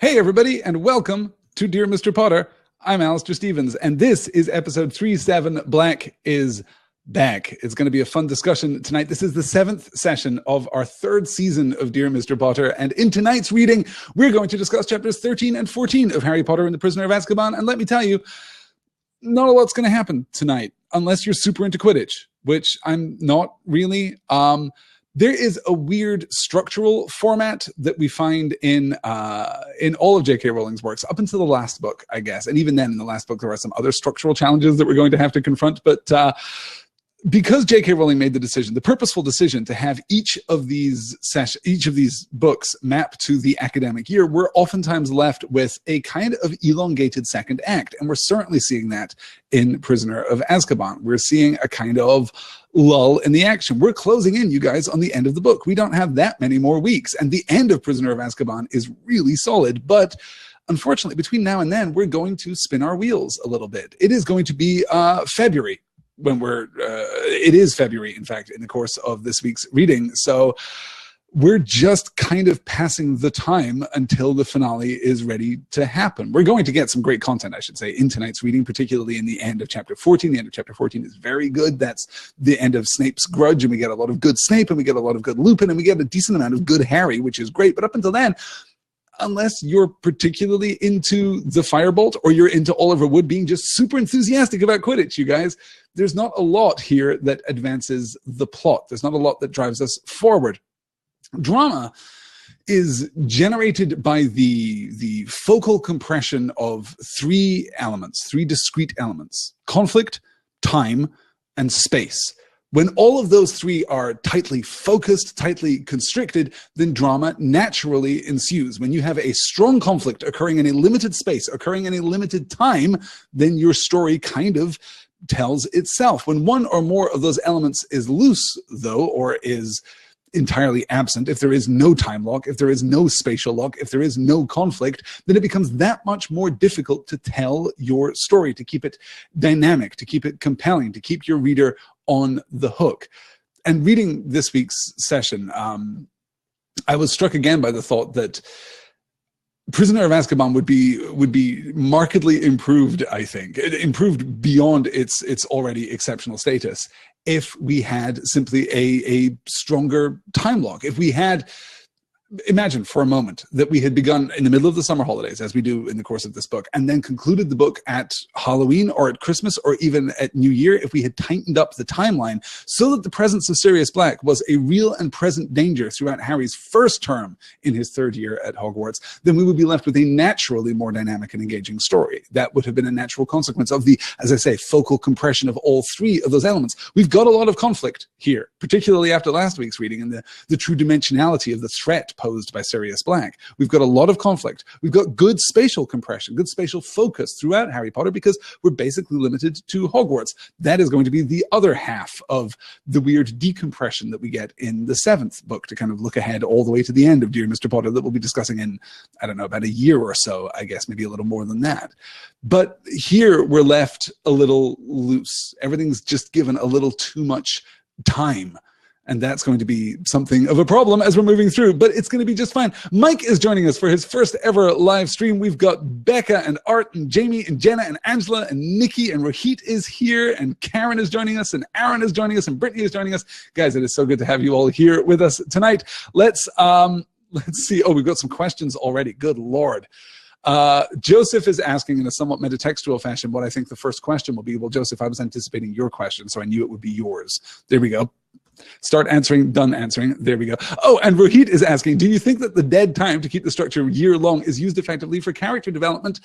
Hey, everybody, and welcome to Dear Mr. Potter. I'm Alistair Stevens, and this is episode 37, Black is Back. It's going to be a fun discussion tonight. This is the 7th session of our 3rd season of Dear Mr. Potter, and in tonight's reading, we're going to discuss chapters 13 and 14 of Harry Potter and the Prisoner of Azkaban, and let me tell you, not a lot's going to happen tonight, unless you're super into Quidditch, which I'm not really. There is a weird structural format that we find in all of J.K. Rowling's works, up until the last book, I guess. And even then, in the last book, there are some other structural challenges that we're going to have to confront. But because J.K. Rowling made the purposeful decision to have each of these books map to the academic year, we're oftentimes left with a kind of elongated second act. And we're certainly seeing that in Prisoner of Azkaban. We're seeing a kind of lull in the action. We're closing in, you guys, on the end of the book. We don't have that many more weeks. And the end of Prisoner of Azkaban is really solid. But unfortunately, between now and then, we're going to spin our wheels a little bit. It is going to be February. It is February, in fact, in the course of this week's reading. So we're just kind of passing the time until the finale is ready to happen. We're going to get some great content, I should say, in tonight's reading, particularly in the end of chapter 14. The end of chapter 14 is very good. That's the end of Snape's Grudge, and we get a lot of good Snape, and we get a lot of good Lupin, and we get a decent amount of good Harry, which is great. But up until then, unless you're particularly into the Firebolt or you're into Oliver Wood being just super enthusiastic about Quidditch, you guys, there's not a lot here that advances the plot. There's not a lot that drives us forward. Drama is generated by the focal compression of three discrete elements: conflict, time, and space. When all of those three are tightly focused, tightly constricted, then drama naturally ensues. When you have a strong conflict occurring in a limited space, occurring in a limited time, then your story kind of tells itself. When one or more of those elements is loose, though, or is entirely absent, if there is no time lock, if there is no spatial lock, if there is no conflict, then it becomes that much more difficult to tell your story, to keep it dynamic, to keep it compelling, to keep your reader on the hook. And reading this week's session, I was struck again by the thought that Prisoner of Azkaban would be markedly improved, I think, improved beyond its already exceptional status, if we had simply a stronger time lock. If we had, imagine for a moment that we had begun in the middle of the summer holidays, as we do in the course of this book, and then concluded the book at Halloween or at Christmas or even at New Year. If we had tightened up the timeline so that the presence of Sirius Black was a real and present danger throughout Harry's first term in his 3rd year at Hogwarts, then we would be left with a naturally more dynamic and engaging story. That would have been a natural consequence of the, as I say, focal compression of all three of those elements. We've got a lot of conflict here, particularly after last week's reading and the true dimensionality of the threat posed by Sirius Black. We've got a lot of conflict. We've got good spatial compression, good spatial focus throughout Harry Potter, because we're basically limited to Hogwarts. That is going to be the other half of the weird decompression that we get in the 7th book, to kind of look ahead all the way to the end of Dear Mr. Potter, that we'll be discussing in, I don't know, about a year or so, I guess, maybe a little more than that. But here we're left a little loose. Everything's just given a little too much time. And that's going to be something of a problem as we're moving through, but it's going to be just fine. Mike is joining us for his first ever live stream. We've got Becca and Art and Jamie and Jenna and Angela and Nikki, and Rohit is here, and Karen is joining us, and Aaron is joining us, and Brittany is joining us. Guys, it is so good to have you all here with us tonight. Let's see. Oh, we've got some questions already. Good Lord. Joseph is asking in a somewhat metatextual fashion what I think the first question will be. Well, Joseph, I was anticipating your question, so I knew it would be yours. There we go. Start answering, done answering. There we go. Oh, and Rohit is asking, do you think that the dead time to keep the structure year-long is used effectively for character development?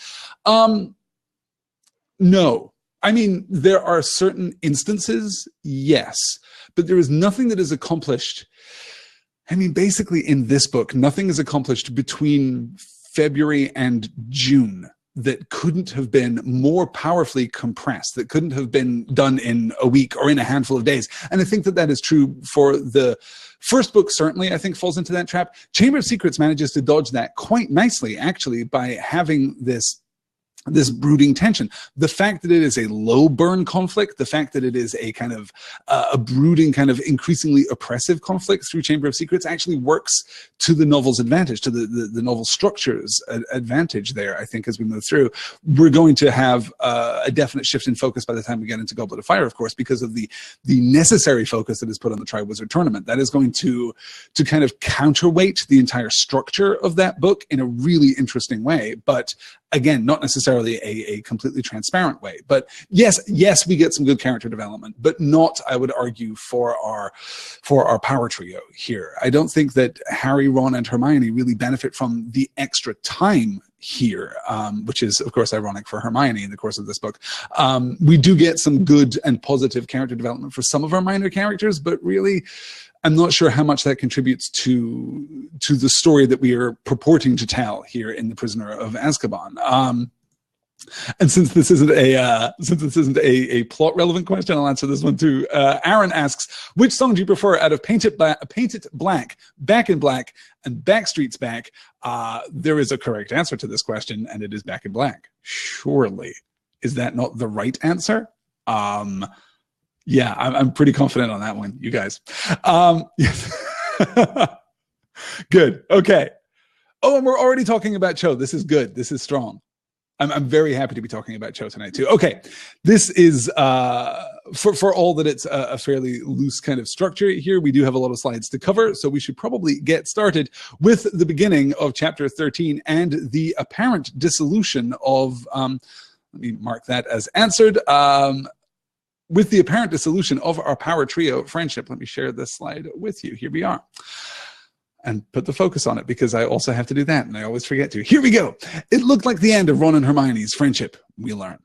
No. I mean, there are certain instances, yes, but there is nothing that is accomplished. I mean, basically in this book, nothing is accomplished between February and June that couldn't have been more powerfully compressed, that couldn't have been done in a week or in a handful of days. And I think that that is true for the first book, certainly, I think falls into that trap. Chamber of Secrets manages to dodge that quite nicely, actually, by having this this brooding tension. The fact that it is a low burn conflict, the fact that it is a kind of a brooding, kind of increasingly oppressive conflict through Chamber of Secrets actually works to the novel's advantage, to the novel structure's advantage there, I think, as we move through. We're going to have a definite shift in focus by the time we get into Goblet of Fire, of course, because of the necessary focus that is put on the Triwizard Tournament. That is going to kind of counterweight the entire structure of that book in a really interesting way, but again, not necessarily a completely transparent way. But yes, we get some good character development, but not, I would argue, for our power trio here. I don't think that Harry, Ron, and Hermione really benefit from the extra time here, which is, of course, ironic for Hermione in the course of this book. We do get some good and positive character development for some of our minor characters, but really, I'm not sure how much that contributes to the story that we are purporting to tell here in The Prisoner of Azkaban. And since this isn't a plot relevant question, I'll answer this one too. Aaron asks, which song do you prefer out of Paint It Black, Back in Black, and Backstreet's Back? There is a correct answer to this question, and it is Back in Black. Surely. Is that not the right answer? Yeah, I'm pretty confident on that one, you guys. Good. Okay. Oh, and we're already talking about Cho. This is good. This is strong. I'm very happy to be talking about Cho tonight too. Okay, this is for all that it's a fairly loose kind of structure here. We do have a lot of slides to cover, so we should probably get started with the beginning of chapter 13 and the apparent dissolution of. Let me mark that as answered. With the apparent dissolution of our power trio friendship. Let me share this slide with you. Here we are. And put the focus on it, because I also have to do that, and I always forget to. Here we go. It looked like the end of Ron and Hermione's friendship, we learn.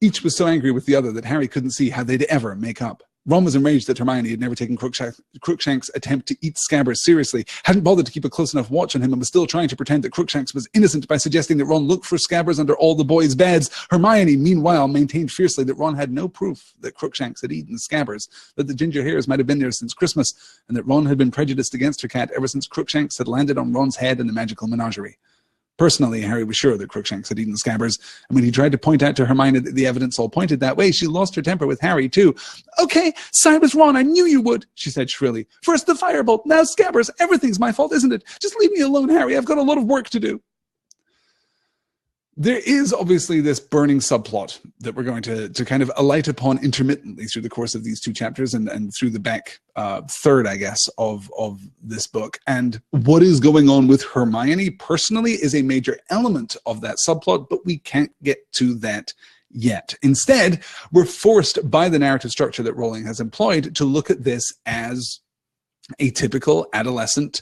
Each was so angry with the other that Harry couldn't see how they'd ever make up. Ron was enraged that Hermione had never taken Crookshank's attempt to eat Scabbers seriously, hadn't bothered to keep a close enough watch on him, and was still trying to pretend that Crookshanks was innocent by suggesting that Ron look for Scabbers under all the boys' beds. Hermione, meanwhile, maintained fiercely that Ron had no proof that Crookshanks had eaten Scabbers, that the ginger hairs might have been there since Christmas, and that Ron had been prejudiced against her cat ever since Crookshanks had landed on Ron's head in the magical menagerie. Personally, Harry was sure that Crookshanks had eaten Scabbers, and when he tried to point out to Hermione that the evidence all pointed that way, she lost her temper with Harry, too. Okay, side with Ron, I knew you would, she said shrilly. First the firebolt, now Scabbers. Everything's my fault, isn't it? Just leave me alone, Harry. I've got a lot of work to do. There is obviously this burning subplot that we're going to kind of alight upon intermittently through the course of these two chapters and through the back third, I guess, of this book. And what is going on with Hermione personally is a major element of that subplot, but we can't get to that yet. Instead, we're forced by the narrative structure that Rowling has employed to look at this as a typical adolescent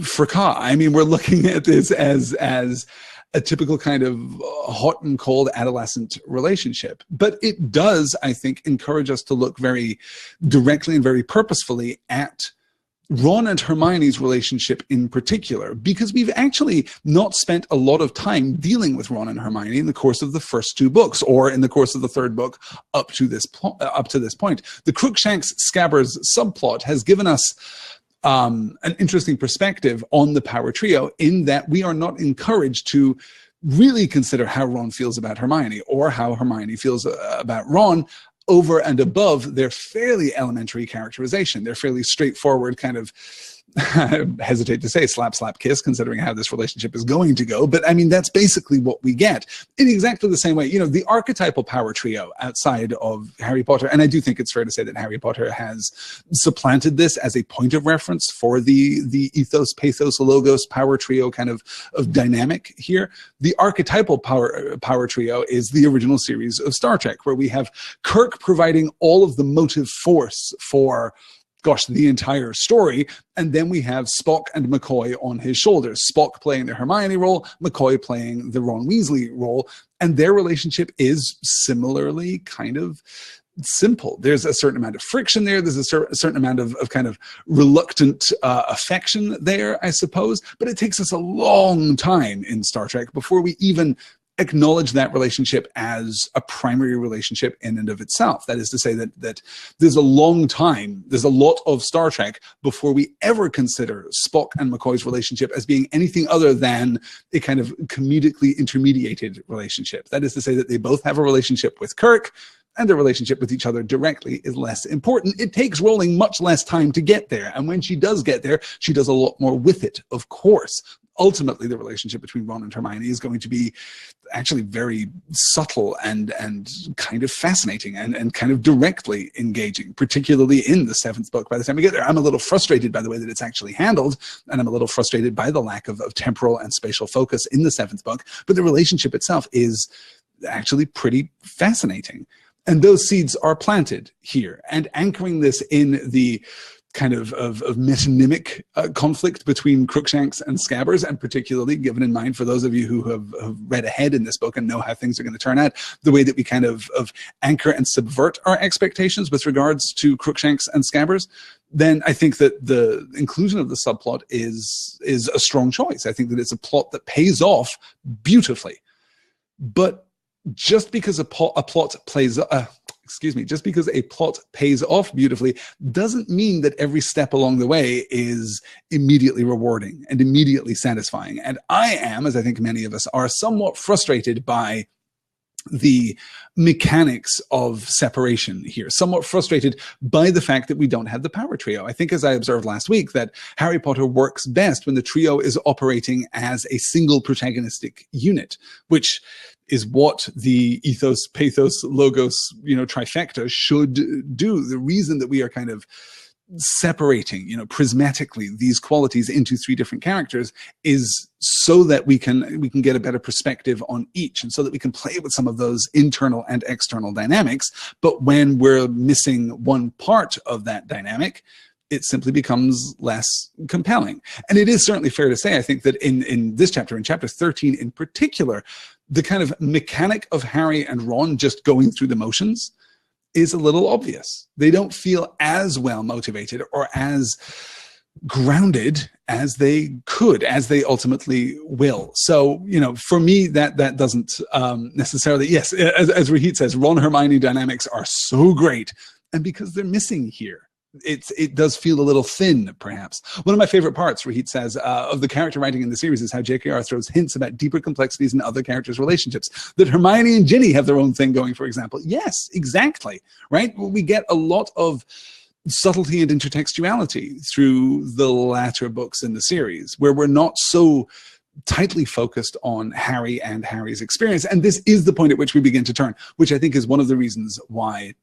fracas. I mean, we're looking at this as a typical kind of hot and cold adolescent relationship. But it does, I think, encourage us to look very directly and very purposefully at Ron and Hermione's relationship in particular, because we've actually not spent a lot of time dealing with Ron and Hermione in the course of the first two books, or in the course of the third book up to this point. The Crookshanks Scabbers subplot has given us an interesting perspective on the power trio, in that we are not encouraged to really consider how Ron feels about Hermione or how Hermione feels about Ron over and above their fairly elementary characterization, their fairly straightforward kind of, I hesitate to say slap, slap, kiss, considering how this relationship is going to go. But I mean, that's basically what we get in exactly the same way. You know, the archetypal power trio outside of Harry Potter, and I do think it's fair to say that Harry Potter has supplanted this as a point of reference for the ethos, pathos, logos power trio kind of dynamic here. The archetypal power trio is the original series of Star Trek, where we have Kirk providing all of the motive force for, gosh, the entire story. And then we have Spock and McCoy on his shoulders. Spock playing the Hermione role, McCoy playing the Ron Weasley role. And their relationship is similarly kind of simple. There's a certain amount of friction there. There's a certain amount of kind of reluctant affection there, I suppose. But it takes us a long time in Star Trek before we even acknowledge that relationship as a primary relationship in and of itself. That is to say that there's a long time, there's a lot of Star Trek before we ever consider Spock and McCoy's relationship as being anything other than a kind of comedically intermediated relationship. That is to say that they both have a relationship with Kirk, and their relationship with each other directly is less important. It takes Rowling much less time to get there. And when she does get there, she does a lot more with it, of course. Ultimately, the relationship between Ron and Hermione is going to be actually very subtle and kind of fascinating and kind of directly engaging, particularly in the seventh book. By the time we get there, I'm a little frustrated by the way that it's actually handled, and I'm a little frustrated by the lack of temporal and spatial focus in the seventh book. But the relationship itself is actually pretty fascinating. And those seeds are planted here, and anchoring this in the kind of metonymic conflict between Crookshanks and Scabbers, and particularly given in mind for those of you who have read ahead in this book and know how things are going to turn out, the way that we kind of anchor and subvert our expectations with regards to Crookshanks and Scabbers, then I think that the inclusion of the subplot is a strong choice. I think that it's a plot that pays off beautifully. But just because a plot pays off beautifully doesn't mean that every step along the way is immediately rewarding and immediately satisfying. And I am, as I think many of us are, somewhat frustrated by the mechanics of separation here, somewhat frustrated by the fact that we don't have the power trio. I think, as I observed last week, that Harry Potter works best when the trio is operating as a single protagonistic unit, which is what the ethos, pathos, logos, trifecta should do. The reason that we are kind of separating, prismatically these qualities into three different characters is so that we can get a better perspective on each, and so that we can play with some of those internal and external dynamics. But when we're missing one part of that dynamic, it simply becomes less compelling. And it is certainly fair to say, I think, that in this chapter, in chapter 13 in particular, the kind of mechanic of Harry and Ron just going through the motions is a little obvious. They don't feel as well motivated or as grounded as they could, as they ultimately will. So, for me, that doesn't necessarily, yes, as Rahit says, Ron Hermione dynamics are so great. And because they're missing here, it does feel a little thin, perhaps. One of my favorite parts, Rahit says, of the character writing in the series is how JKR throws hints about deeper complexities in other characters' relationships. That Hermione and Ginny have their own thing going, for example. Yes, exactly. Right? We get a lot of subtlety and intertextuality through the latter books in the series, where we're not so tightly focused on Harry and Harry's experience. And this is the point at which we begin to turn, which I think is one of the reasons why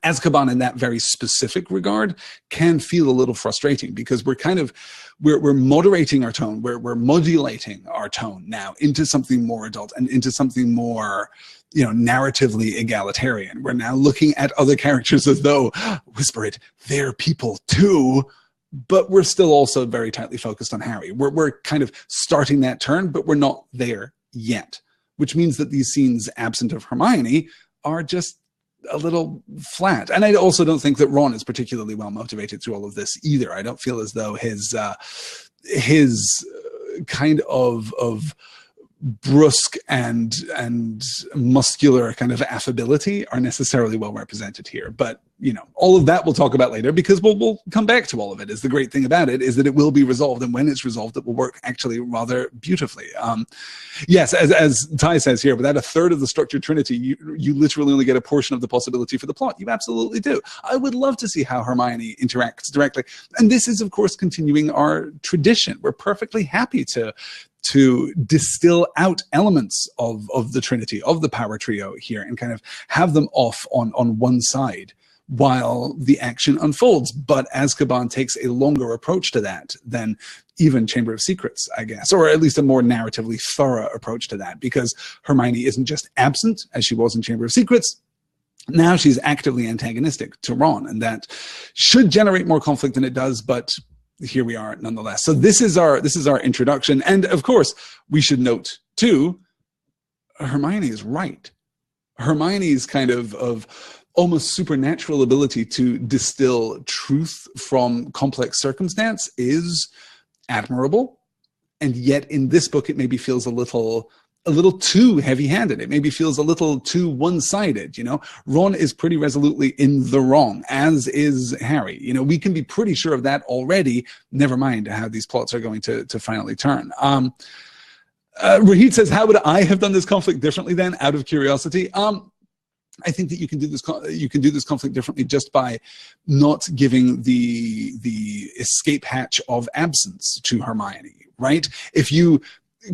Azkaban, in that very specific regard, can feel a little frustrating, because we're moderating our tone, we're modulating our tone now into something more adult and into something more, narratively egalitarian. We're now looking at other characters as though, whisper it, they're people too, but we're still also very tightly focused on Harry. We're kind of starting that turn, but we're not there yet, which means that these scenes absent of Hermione are just a little flat. And I also don't think that Ron is particularly well motivated through all of this either. I don't feel as though his kind of brusque and muscular kind of affability are necessarily well represented here. But all of that we'll talk about later, because we'll come back to all of it. Is the great thing about it is that it will be resolved, and when it's resolved, it will work actually rather beautifully. Yes, as Ty says here, without a third of the structured trinity, you literally only get a portion of the possibility for the plot. You absolutely do. I would love to see how Hermione interacts directly, and this is, of course, continuing our tradition. We're perfectly happy to distill out elements of the Trinity, of the power trio here, and kind of have them off on one side while the action unfolds. But Azkaban takes a longer approach to that than even Chamber of Secrets, I guess, or at least a more narratively thorough approach to that, because Hermione isn't just absent, as she was in Chamber of Secrets. Now she's actively antagonistic to Ron, and that should generate more conflict than it does, but here we are nonetheless. So this is our introduction. And of course, we should note too, Hermione is right. Hermione's kind of almost supernatural ability to distill truth from complex circumstance is admirable. And yet in this book, it maybe feels a little a little too heavy-handed. It maybe feels a little too one-sided, you know. Ron is pretty resolutely in the wrong, as is Harry. You know, we can be pretty sure of that already, never mind how these plots are going to finally turn. Rahid says, how would I have done this conflict differently then, out of curiosity? I think that you can do this conflict differently just by not giving the escape hatch of absence to Hermione, right? If you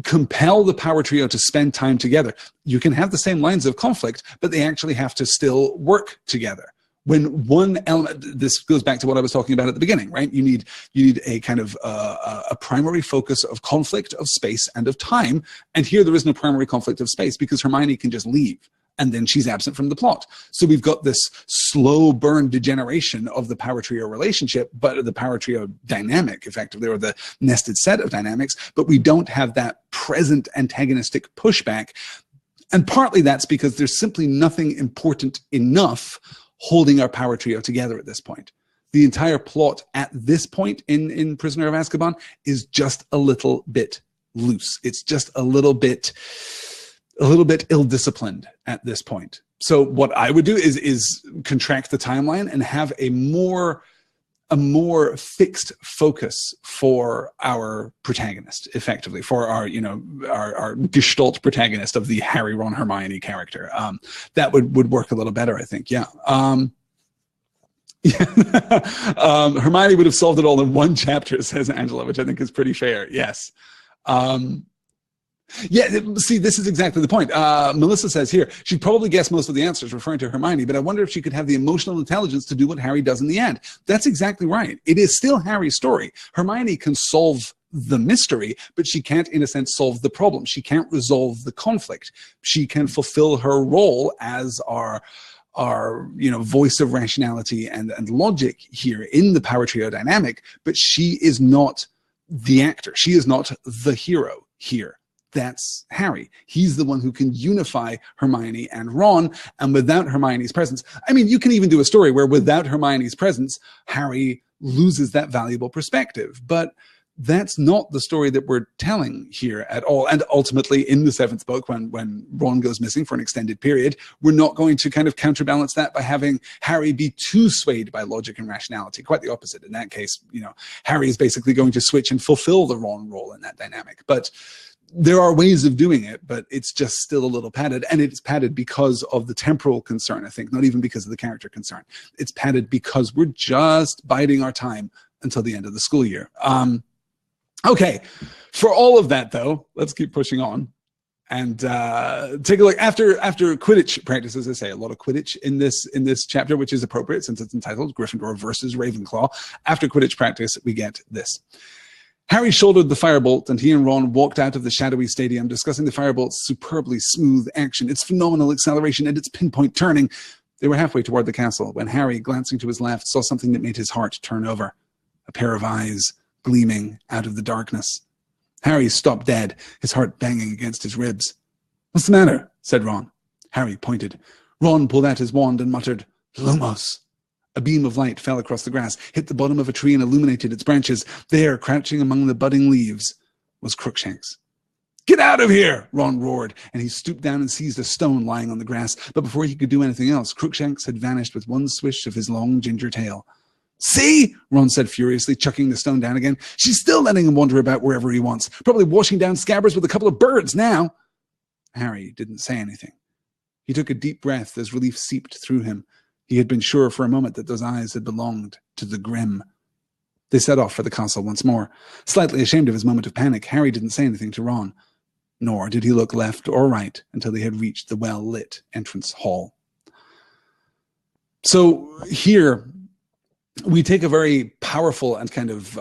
compel the power trio to spend time together, you can have the same lines of conflict, but they actually have to still work together. When one element, this goes back to what I was talking about at the beginning, right? You need a kind of a primary focus of conflict, of space, and of time. And here there is no primary conflict of space because Hermione can just leave, and then she's absent from the plot. So we've got this slow burn degeneration of the power trio relationship, but the power trio dynamic, effectively, or the nested set of dynamics, but we don't have that present antagonistic pushback. And partly that's because there's simply nothing important enough holding our power trio together at this point. The entire plot at this point in Prisoner of Azkaban is just a little bit loose. It's just a little bit ill-disciplined at this point. So what I would do is contract the timeline and have a more fixed focus for our protagonist, effectively, for our, you know, our Gestalt protagonist of the Harry, Ron, Hermione character. That would work a little better, I think. Yeah. Hermione would have solved it all in one chapter, says Angela, which I think is pretty fair. Yes. Yeah, see, this is exactly the point. Melissa says here, she'd probably guess most of the answers, referring to Hermione, but I wonder if she could have the emotional intelligence to do what Harry does in the end. That's exactly right. It is still Harry's story. Hermione can solve the mystery, but she can't, in a sense, solve the problem. She can't resolve the conflict. She can fulfill her role as our you know, voice of rationality and logic here in the power trio dynamic, but she is not the actor. She is not the hero here. That's Harry. He's the one who can unify Hermione and Ron, and without Hermione's presence, I mean, you can even do a story where without Hermione's presence, Harry loses that valuable perspective, but that's not the story that we're telling here at all. And ultimately, in the seventh book, when Ron goes missing for an extended period, we're not going to kind of counterbalance that by having Harry be too swayed by logic and rationality. Quite the opposite. In that case, you know, Harry is basically going to switch and fulfill the Ron role in that dynamic. But there are ways of doing it, but it's just still a little padded. And it's padded because of the temporal concern, I think, not even because of the character concern. It's padded because we're just biding our time until the end of the school year. Okay, for all of that, though, let's keep pushing on and take a look. After Quidditch practice, as I say, a lot of Quidditch in this chapter, which is appropriate since it's entitled Gryffindor versus Ravenclaw. After Quidditch practice, we get this. Harry shouldered the firebolt, and he and Ron walked out of the shadowy stadium, discussing the firebolt's superbly smooth action, its phenomenal acceleration, and its pinpoint turning. They were halfway toward the castle when Harry, glancing to his left, saw something that made his heart turn over. A pair of eyes gleaming out of the darkness. Harry stopped dead, his heart banging against his ribs. "What's the matter?" said Ron. Harry pointed. Ron pulled out his wand and muttered, "Lumos." A beam of light fell across the grass, hit the bottom of a tree and illuminated its branches. There, crouching among the budding leaves, was Crookshanks. "Get out of here!" Ron roared, and he stooped down and seized a stone lying on the grass. But before he could do anything else, Crookshanks had vanished with one swish of his long ginger tail. "See?" Ron said furiously, chucking the stone down again. "She's still letting him wander about wherever he wants. Probably washing down Scabbers with a couple of birds now." Harry didn't say anything. He took a deep breath as relief seeped through him. He had been sure for a moment that those eyes had belonged to the Grim. They set off for the castle once more. Slightly ashamed of his moment of panic, Harry didn't say anything to Ron. Nor did he look left or right until they had reached the well-lit entrance hall. So here, we take a very powerful and kind of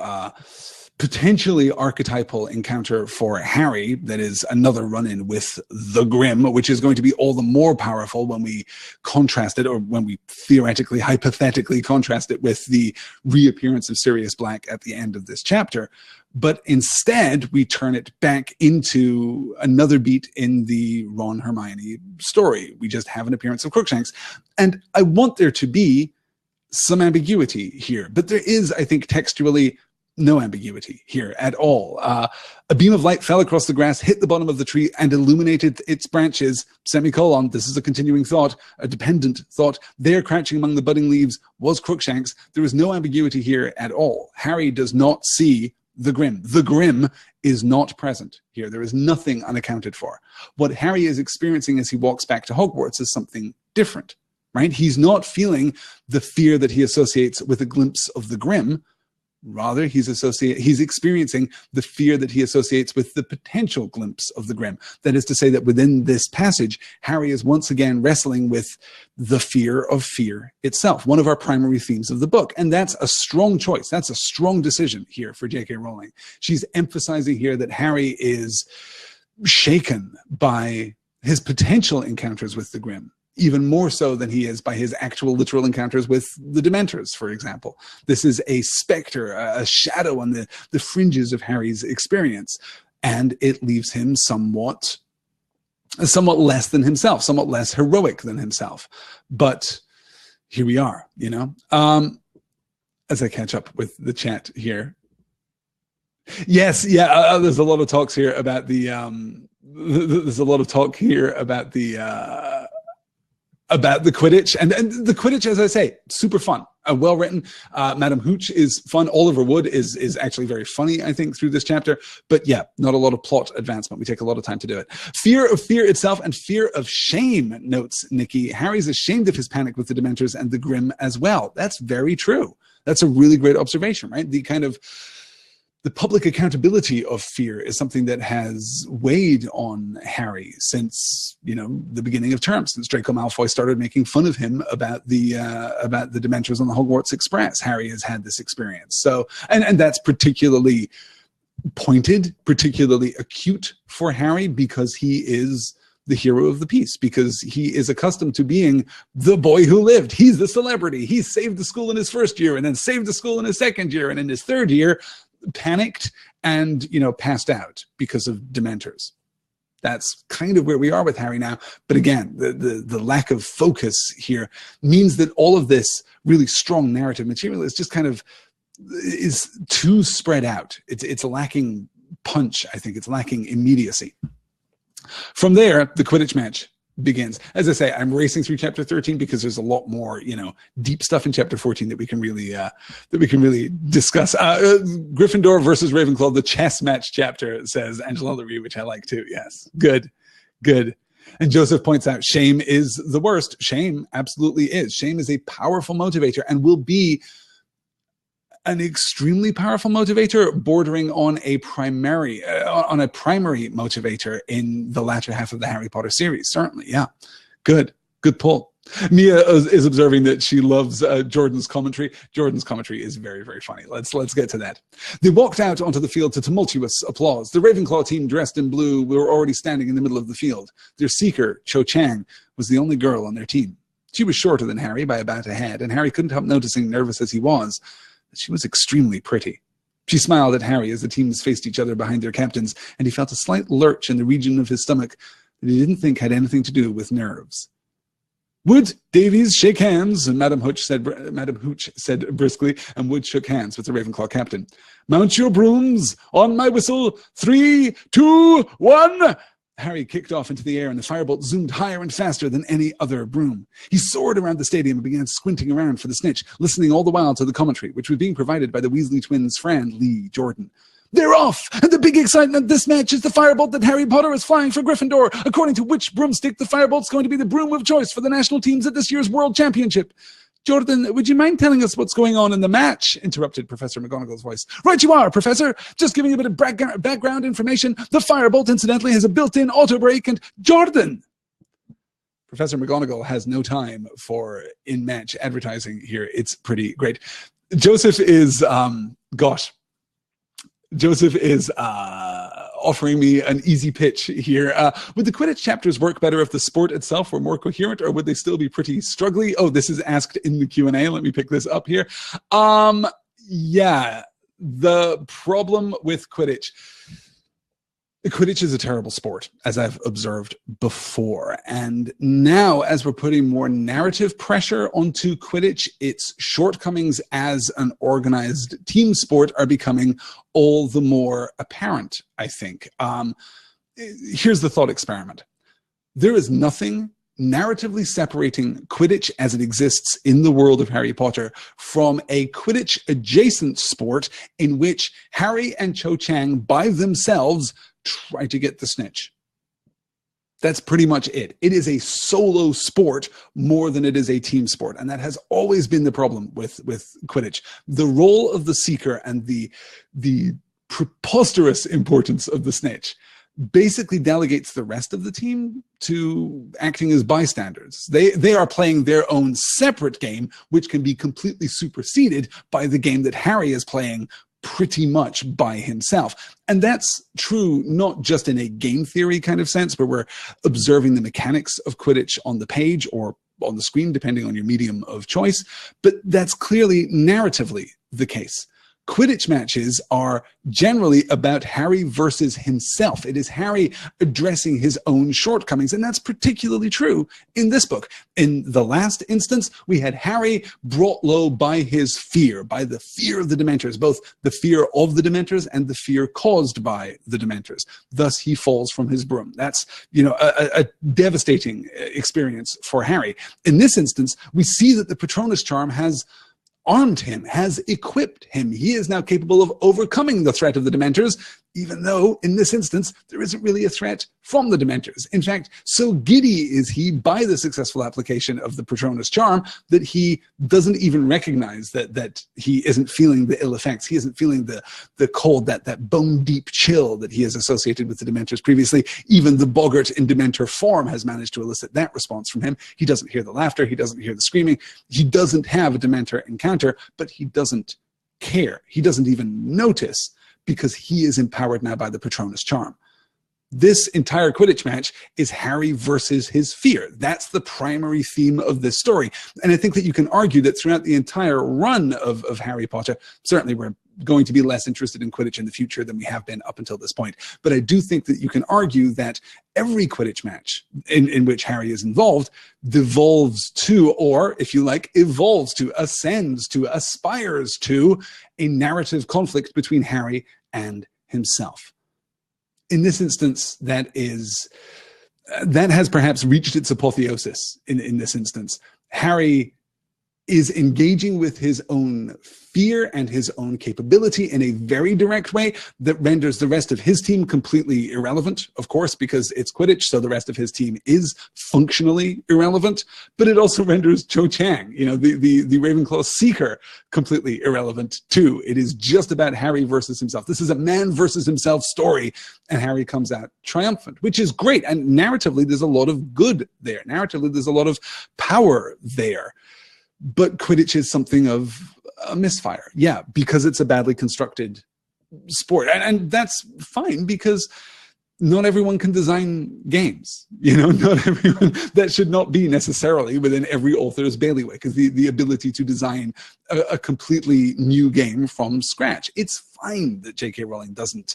potentially archetypal encounter for Harry that is another run-in with the Grim, which is going to be all the more powerful when we contrast it, or when we theoretically, hypothetically contrast it with the reappearance of Sirius Black at the end of this chapter. But instead, we turn it back into another beat in the Ron Hermione story. We just have an appearance of Crookshanks. And I want there to be some ambiguity here, but there is, I think, textually No ambiguity here at all. A beam of light fell across the grass, hit the bottom of the tree, and illuminated its branches, semicolon. This is a continuing thought, a dependent thought. There, crouching among the budding leaves, was Crookshanks. There is no ambiguity here at all. Harry does not see the Grim. The Grim is not present here. There is nothing unaccounted for. What Harry is experiencing as he walks back to Hogwarts is something different, right? He's not feeling the fear that he associates with a glimpse of the Grim. Rather, he's experiencing the fear that he associates with the potential glimpse of the Grim. That is to say that within this passage, Harry is once again wrestling with the fear of fear itself, one of our primary themes of the book. And that's a strong choice. That's a strong decision here for J.K. Rowling. She's emphasizing here that Harry is shaken by his potential encounters with the Grim, even more so than he is by his actual literal encounters with the Dementors, for example. This is a specter, a shadow on the fringes of Harry's experience, and it leaves him somewhat less than himself, somewhat less heroic than himself. But here we are, you know? As I catch up with the chat here. Yes, yeah, there's a lot of talks here about the, there's a lot of talk here about the Quidditch, and the Quidditch, as I say, super fun, well written. Madam Hooch is fun. Oliver Wood is actually very funny, I think, through this chapter. But yeah, not a lot of plot advancement. We take a lot of time to do it. Fear of fear itself and fear of shame, notes Nikki. Harry's ashamed of his panic with the Dementors and the Grim as well. That's very true. That's a really great observation, right? The public accountability of fear is something that has weighed on Harry since, you know, the beginning of term, since Draco Malfoy started making fun of him about the Dementors on the Hogwarts Express. Harry has had this experience. So, and that's particularly pointed, particularly acute for Harry because he is the hero of the piece, because he is accustomed to being the boy who lived. He's the celebrity. He saved the school in his first year and then saved the school in his second year. And in his third year, panicked and, you know, passed out because of Dementors. That's kind of where we are with Harry now. But again, the lack of focus here means that all of this really strong narrative material is just kind of is too spread out. It's lacking punch, I think. It's lacking immediacy. From there, the Quidditch match begins. As I say, I'm racing through chapter 13 because there's a lot more, you know, deep stuff in chapter 14 that we can really discuss. Gryffindor versus Ravenclaw, the chess match chapter, says Angela Larue, which I like too. Yes, good. And Joseph points out shame is the worst. Shame absolutely is. Shame is a powerful motivator and will be an extremely powerful motivator, bordering on a primary motivator in the latter half of the Harry Potter series. Certainly, yeah. Good pull. Mia is observing that she loves Jordan's commentary. Jordan's commentary is very, very funny. Let's get to that. They walked out onto the field to tumultuous applause. The Ravenclaw team, dressed in blue, were already standing in the middle of the field. Their seeker, Cho Chang, was the only girl on their team. She was shorter than Harry by about a head, and Harry couldn't help noticing, nervous as he was, she was extremely pretty. She smiled at Harry as the teams faced each other behind their captains, and he felt a slight lurch in the region of his stomach that he didn't think had anything to do with nerves. Wood, Davies, shake hands, and Madam Hooch said briskly, and Wood shook hands with the Ravenclaw captain. Mount your brooms, on my whistle, 3, 2, 1... Harry kicked off into the air, and the firebolt zoomed higher and faster than any other broom. He soared around the stadium and began squinting around for the snitch, listening all the while to the commentary, which was being provided by the Weasley twins' friend, Lee Jordan. They're off, and the big excitement of this match is the firebolt that Harry Potter is flying for Gryffindor. According to which broomstick, the firebolt's going to be the broom of choice for the national teams at this year's World Championship. Jordan, would you mind telling us what's going on in the match? Interrupted Professor McGonagall's voice. Right you are, Professor. Just giving a bit of background information. The firebolt, incidentally, has a built-in auto brake, and Jordan! Professor McGonagall has no time for in-match advertising here. It's pretty great. Joseph is, offering me an easy pitch here. Would the Quidditch chapters work better if the sport itself were more coherent, or would they still be pretty struggly? Oh, this is asked in the Q&A. Let me pick this up here. Yeah, the problem with Quidditch. Quidditch is a terrible sport, as I've observed before. And now, as we're putting more narrative pressure onto Quidditch, its shortcomings as an organized team sport are becoming all the more apparent, I think. Here's the thought experiment. There is nothing narratively separating Quidditch as it exists in the world of Harry Potter from a Quidditch adjacent sport in which Harry and Cho Chang by themselves try to get the snitch. That's pretty much it. It is a solo sport more than it is a team sport. And that has always been the problem with Quidditch. The role of the seeker and the preposterous importance of the snitch basically delegates the rest of the team to acting as bystanders. They are playing their own separate game, which can be completely superseded by the game that Harry is playing pretty much by himself. And that's true not just in a game theory kind of sense, where we're observing the mechanics of Quidditch on the page or on the screen, depending on your medium of choice, but that's clearly narratively the case. Quidditch matches are generally about Harry versus himself. It is Harry addressing his own shortcomings, and that's particularly true in this book. In the last instance, we had Harry brought low by his fear, by the fear of the Dementors, both the fear of the Dementors and the fear caused by the Dementors. Thus, he falls from his broom. That's, a devastating experience for Harry. In this instance, we see that the Patronus charm has armed him, has equipped him. He is now capable of overcoming the threat of the Dementors, even though in this instance, there isn't really a threat from the Dementors. In fact, so giddy is he by the successful application of the Patronus charm that he doesn't even recognize that he isn't feeling the ill effects. He isn't feeling the cold, that bone deep chill that he has associated with the Dementors previously. Even the Boggart in Dementor form has managed to elicit that response from him. He doesn't hear the laughter. He doesn't hear the screaming. He doesn't have a Dementor encounter, but he doesn't care. He doesn't even notice, because he is empowered now by the Patronus charm. This entire Quidditch match is Harry versus his fear. That's the primary theme of this story. And I think that you can argue that throughout the entire run of Harry Potter, certainly we're going to be less interested in Quidditch in the future than we have been up until this point. But I do think that you can argue that every Quidditch match in which Harry is involved devolves to, or if you like, evolves to, ascends to, aspires to a narrative conflict between Harry and himself. In this instance, that has perhaps reached its apotheosis in this instance. Harry is engaging with his own fear and his own capability in a very direct way that renders the rest of his team completely irrelevant, of course, because it's Quidditch, so the rest of his team is functionally irrelevant, but it also renders Cho Chang, the Ravenclaw Seeker, completely irrelevant too. It is just about Harry versus himself. This is a man versus himself story, and Harry comes out triumphant, which is great. And narratively, there's a lot of good there. Narratively, there's a lot of power there. But Quidditch is something of a misfire. Yeah, because it's a badly constructed sport. And that's fine, because not everyone can design games. Not everyone, that should not be necessarily within every author's bailiwick, because the ability to design a completely new game from scratch. It's fine that J.K. Rowling doesn't,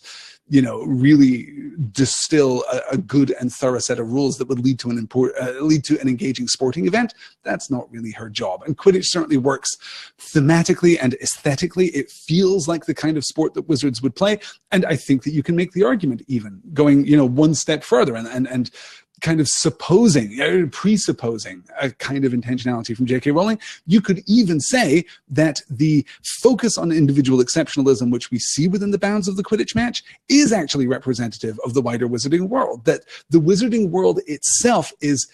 really distill a good and thorough set of rules that would lead to an engaging sporting event. That's not really her job. And Quidditch certainly works thematically and aesthetically. It feels like the kind of sport that Wizards would play. And I think that you can make the argument even going, one step further and kind of presupposing a kind of intentionality from J.K. Rowling. You could even say that the focus on individual exceptionalism, which we see within the bounds of the Quidditch match, is actually representative of the wider wizarding world, that the wizarding world itself is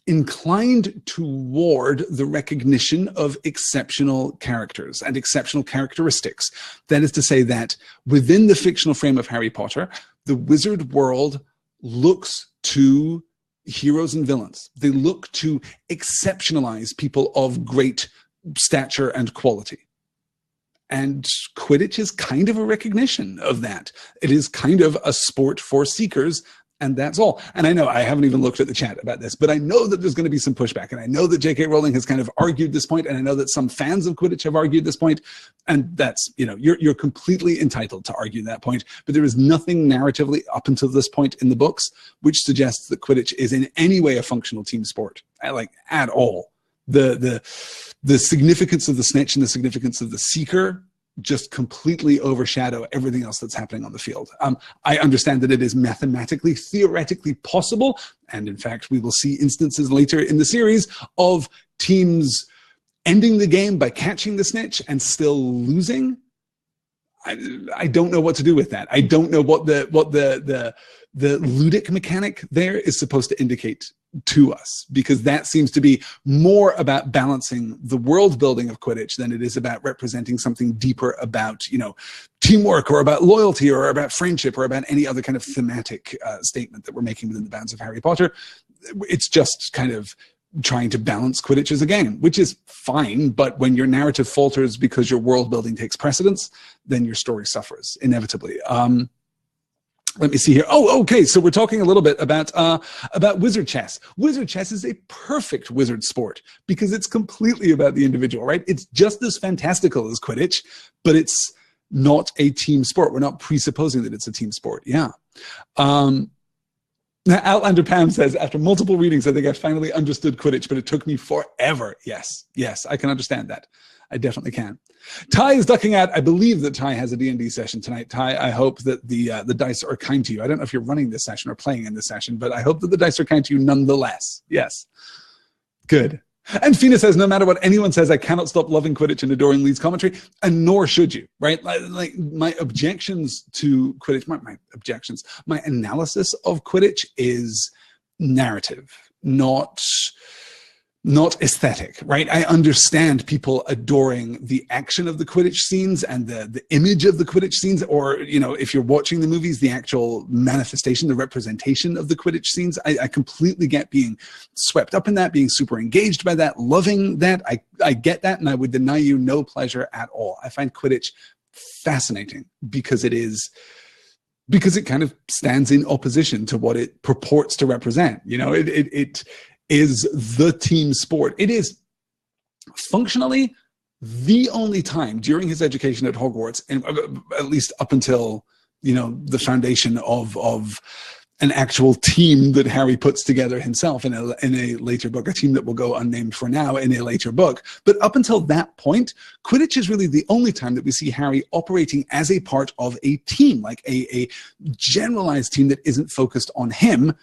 inclined toward the recognition of exceptional characters and exceptional characteristics. That is to say that within the fictional frame of Harry Potter, the wizard world looks to heroes and villains. They look to exceptionalize people of great stature and quality. And Quidditch is kind of a recognition of that. It is kind of a sport for seekers And that's all. And I know I haven't even looked at the chat about this, but I know that there's going to be some pushback. And I know that J.K. Rowling has kind of argued this point, and I know that some fans of Quidditch have argued this point. And that's, you're completely entitled to argue that point. But there is nothing narratively up until this point in the books which suggests that Quidditch is in any way a functional team sport, like at all. The significance of the snitch and the significance of the seeker just completely overshadow everything else that's happening on the field. I understand that it is mathematically, theoretically possible, and in fact, we will see instances later in the series of teams ending the game by catching the snitch and still losing. I don't know what to do with that. I don't know what the ludic mechanic there is supposed to indicate to us, because that seems to be more about balancing the world building of Quidditch than it is about representing something deeper about, teamwork or about loyalty or about friendship or about any other kind of thematic statement that we're making within the bounds of Harry Potter. It's just kind of trying to balance Quidditch as a game, which is fine. But when your narrative falters because your world building takes precedence, then your story suffers inevitably. Let me see here. Oh, okay. So we're talking a little bit about wizard chess. Wizard chess is a perfect wizard sport because it's completely about the individual, right? It's just as fantastical as Quidditch, but it's not a team sport. We're not presupposing that it's a team sport. Yeah. Now, Outlander Pam says, after multiple readings, I think I finally understood Quidditch, but it took me forever. Yes, I can understand that. I definitely can. Ty is ducking out. I believe that Ty has a D&D session tonight. Ty, I hope that the dice are kind to you. I don't know if you're running this session or playing in this session, but I hope that the dice are kind to you nonetheless. Yes. Good. And Fina says, no matter what anyone says, I cannot stop loving Quidditch and adoring Lee's commentary, and nor should you, right? Like my objections to Quidditch, my analysis of Quidditch is narrative, not aesthetic, right? I understand people adoring the action of the Quidditch scenes and the image of the Quidditch scenes, or, if you're watching the movies, the actual manifestation, the representation of the Quidditch scenes. I completely get being swept up in that, being super engaged by that, loving that. I get that, and I would deny you no pleasure at all. I find Quidditch fascinating because it kind of stands in opposition to what it purports to represent. It is the team sport. It is functionally the only time during his education at Hogwarts, and at least up until, the foundation of an actual team that Harry puts together himself in a later book, a team that will go unnamed for now in a later book. But up until that point, Quidditch is really the only time that we see Harry operating as a part of a team, like a generalized team that isn't focused on him.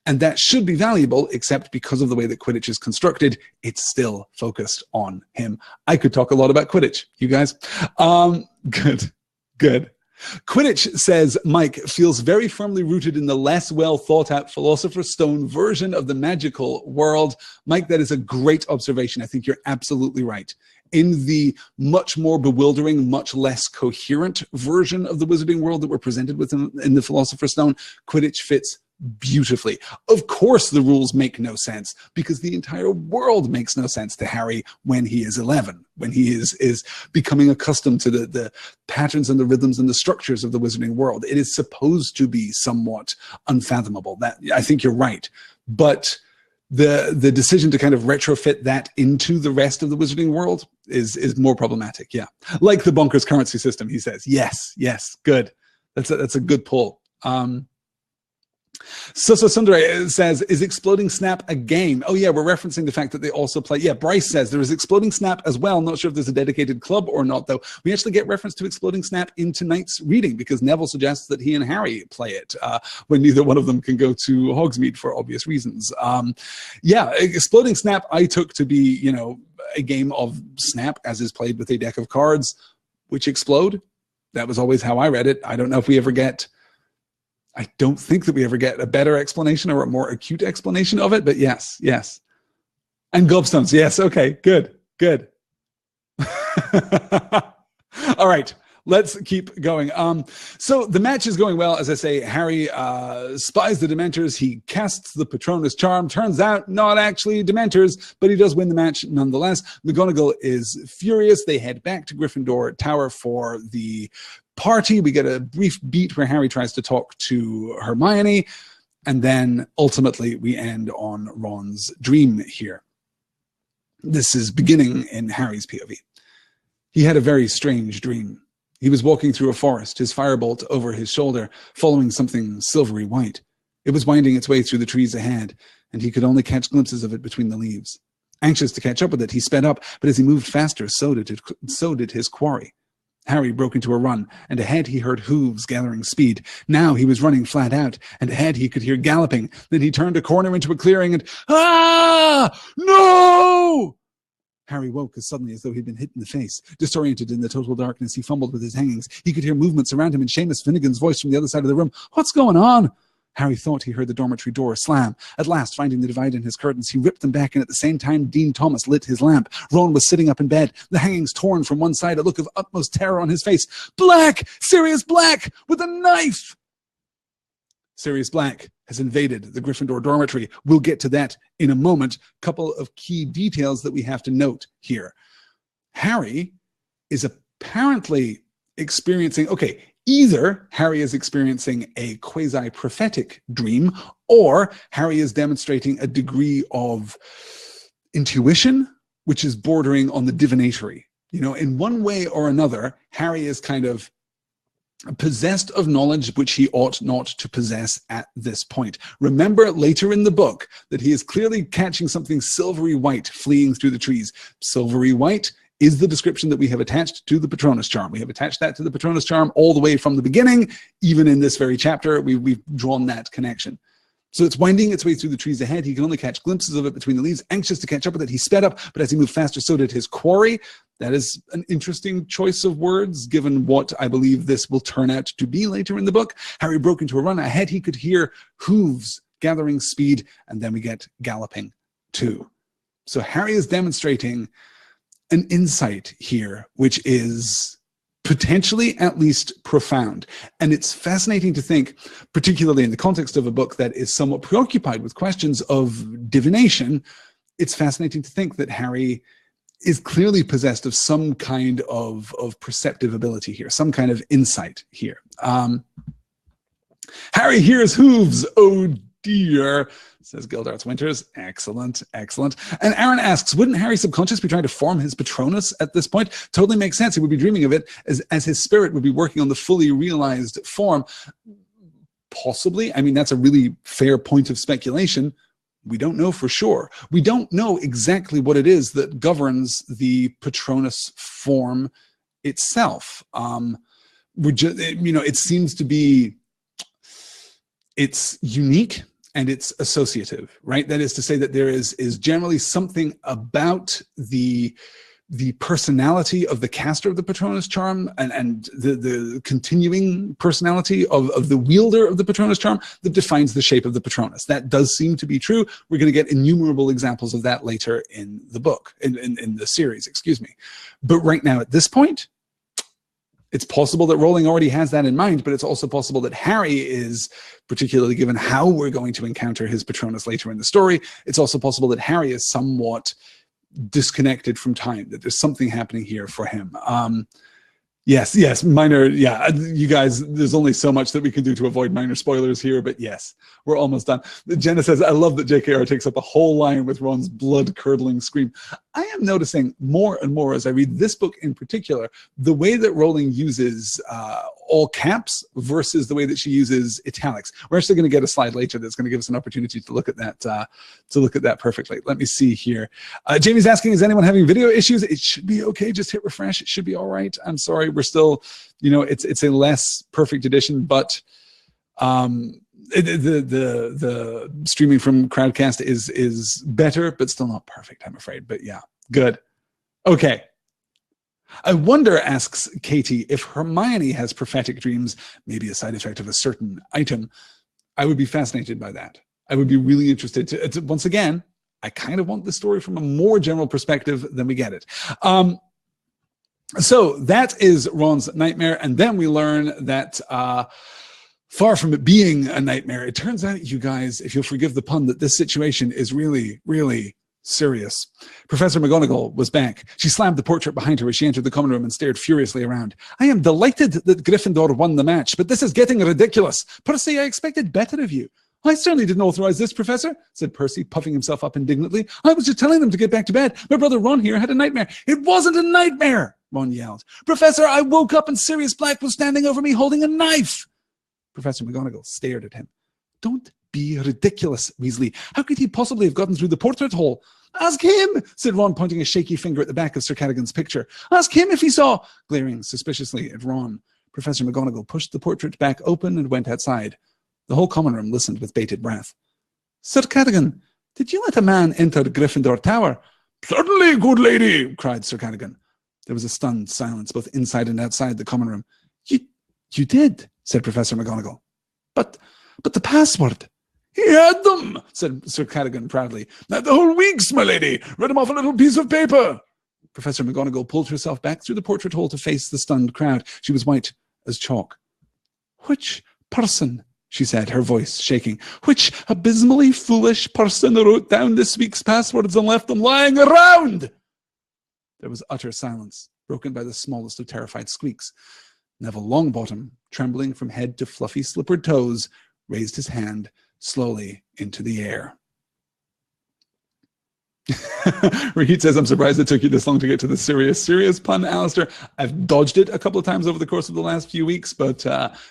And that should be valuable, except because of the way that Quidditch is constructed, it's still focused on him. I could talk a lot about Quidditch, you guys. Good. Quidditch, says Mike, feels very firmly rooted in the less well thought out Philosopher's Stone version of the magical world. Mike, that is a great observation. I think you're absolutely right. In the much more bewildering, much less coherent version of the wizarding world that we're presented with in the Philosopher's Stone, Quidditch fits beautifully. Of course, the rules make no sense because the entire world makes no sense to Harry when he is 11, when he is becoming accustomed to the patterns and the rhythms and the structures of the wizarding world. It is supposed to be somewhat unfathomable. That, I think you're right. But the decision to kind of retrofit that into the rest of the wizarding world is more problematic. Yeah. Like the bonkers currency system, he says. Yes, good. That's a good pull. So Sundray says, is Exploding Snap a game? Oh, yeah, we're referencing the fact that they also play. Yeah, Bryce says there is Exploding Snap as well. Not sure if there's a dedicated club or not, though. We actually get reference to Exploding Snap in tonight's reading because Neville suggests that he and Harry play it when neither one of them can go to Hogsmeade for obvious reasons. Yeah, Exploding Snap I took to be, a game of Snap as is played with a deck of cards which explode. That was always how I read it. I don't know if we ever get... I don't think that we ever get a better explanation or a more acute explanation of it, but yes. And gobstones, yes, okay, good. All right, let's keep going. So the match is going well. As I say, Harry spies the Dementors. He casts the Patronus Charm. Turns out, not actually Dementors, but he does win the match nonetheless. McGonagall is furious. They head back to Gryffindor Tower for the party. We get a brief beat where Harry tries to talk to Hermione. And then ultimately we end on Ron's dream here. This is beginning in Harry's POV. He had a very strange dream. He was walking through a forest, his firebolt over his shoulder, following something silvery white. It was winding its way through the trees ahead, and he could only catch glimpses of it between the leaves. Anxious to catch up with it, he sped up, but as he moved faster, so did his quarry. Harry broke into a run, and ahead he heard hooves gathering speed. Now he was running flat out, and ahead he could hear galloping. Then he turned a corner into a clearing and, "Ah! No!" Harry woke as suddenly as though he'd been hit in the face. Disoriented in the total darkness, he fumbled with his hangings. He could hear movements around him and Seamus Finnegan's voice from the other side of the room. "What's going on?" Harry thought he heard the dormitory door slam. At last, finding the divide in his curtains, he ripped them back, and at the same time, Dean Thomas lit his lamp. Ron was sitting up in bed, the hangings torn from one side, a look of utmost terror on his face. "Black! Sirius Black! With a knife!" Sirius Black has invaded the Gryffindor dormitory. We'll get to that in a moment. Couple of key details that we have to note here. Harry is apparently experiencing, either Harry is experiencing a quasi-prophetic dream, or Harry is demonstrating a degree of intuition, which is bordering on the divinatory. In one way or another, Harry is kind of possessed of knowledge which he ought not to possess at this point. Remember later in the book that he is clearly catching something silvery white fleeing through the trees. Silvery white is the description that we have attached to the Patronus charm. We have attached that to the Patronus charm all the way from the beginning. Even in this very chapter, we've drawn that connection. So it's winding its way through the trees ahead. He can only catch glimpses of it between the leaves. Anxious to catch up with it, he sped up, but as he moved faster, so did his quarry. That is an interesting choice of words, given what I believe this will turn out to be later in the book. Harry broke into a run. Ahead, he could hear hooves gathering speed, and then we get galloping too. So Harry is demonstrating an insight here, which is potentially at least profound. And it's fascinating to think, particularly in the context of a book that is somewhat preoccupied with questions of divination, it's fascinating to think that Harry is clearly possessed of some kind of perceptive ability here, some kind of insight here. Harry hears hooves. Oh dear, says Gildarts Winters. Excellent, excellent. And Aaron asks, wouldn't Harry's subconscious be trying to form his Patronus at this point? Totally makes sense. He would be dreaming of it as his spirit would be working on the fully realized form. Possibly. I mean, that's a really fair point of speculation. We don't know for sure. We don't know exactly what it is that governs the Patronus form itself. It seems to be, it's unique and it's associative, right? That is to say that there is generally something about the personality of the caster of the Patronus charm and the continuing personality of the wielder of the Patronus charm that defines the shape of the Patronus. That does seem to be true. We're going to get innumerable examples of that later in the book, in the series, excuse me. But right now at this point, it's possible that Rowling already has that in mind, but it's also possible that Harry is, particularly given how we're going to encounter his Patronus later in the story, it's also possible that Harry is somewhat disconnected from time, that there's something happening here for him. Yes, minor, yeah, you guys, there's only so much that we can do to avoid minor spoilers here, but yes, we're almost done. Jenna says, I love that JKR takes up a whole line with Ron's blood-curdling scream. I am noticing more and more as I read this book in particular, the way that Rowling uses all caps versus the way that she uses italics. We're actually going to get a slide later that's going to give us an opportunity to look at that perfectly. Let me see here. Jamie's asking, is anyone having video issues? It should be okay. Just hit refresh. It should be all right. I'm sorry. We're still, it's a less perfect edition, but the streaming from Crowdcast is better, but still not perfect, I'm afraid. But yeah, good. Okay. I wonder, asks Katie, if Hermione has prophetic dreams, maybe a side effect of a certain item. I would be fascinated by that. I would be really interested to once again, I kind of want the story from a more general perspective than we get it. So that is Ron's nightmare. And then we learn that far from it being a nightmare, it turns out, you guys, if you'll forgive the pun, that this situation is really, really serious. Professor McGonagall was back. She slammed the portrait behind her as she entered the common room and stared furiously around. I am delighted that Gryffindor won the match, but this is getting ridiculous. Percy, I expected better of you. I certainly didn't authorize this, Professor, said Percy, puffing himself up indignantly. I was just telling them to get back to bed. My brother Ron here had a nightmare. It wasn't a nightmare, Ron yelled. Professor, I woke up and Sirius Black was standing over me holding a knife. Professor McGonagall stared at him. Don't be ridiculous, Weasley. How could he possibly have gotten through the portrait hole? Ask him, said Ron, pointing a shaky finger at the back of Sir Cadogan's picture. Ask him if he saw, glaring suspiciously at Ron. Professor McGonagall pushed the portrait back open and went outside. The whole common room listened with bated breath. Sir Cadogan, did you let a man enter Gryffindor Tower? Certainly, good lady, cried Sir Cadogan. There was a stunned silence, both inside and outside the common room. You did, said Professor McGonagall. But the password. He had them, said Sir Cadogan proudly. Not the whole weeks, my lady. Read him off a little piece of paper. Professor McGonagall pulled herself back through the portrait hole to face the stunned crowd. She was white as chalk. Which person, she said, her voice shaking, which abysmally foolish person wrote down this week's passwords and left them lying around? There was utter silence, broken by the smallest of terrified squeaks. Neville Longbottom, trembling from head to fluffy slippered toes, raised his hand slowly into the air. Rahit says, I'm surprised it took you this long to get to the serious pun, Alistair. I've dodged it a couple of times over the course of the last few weeks, but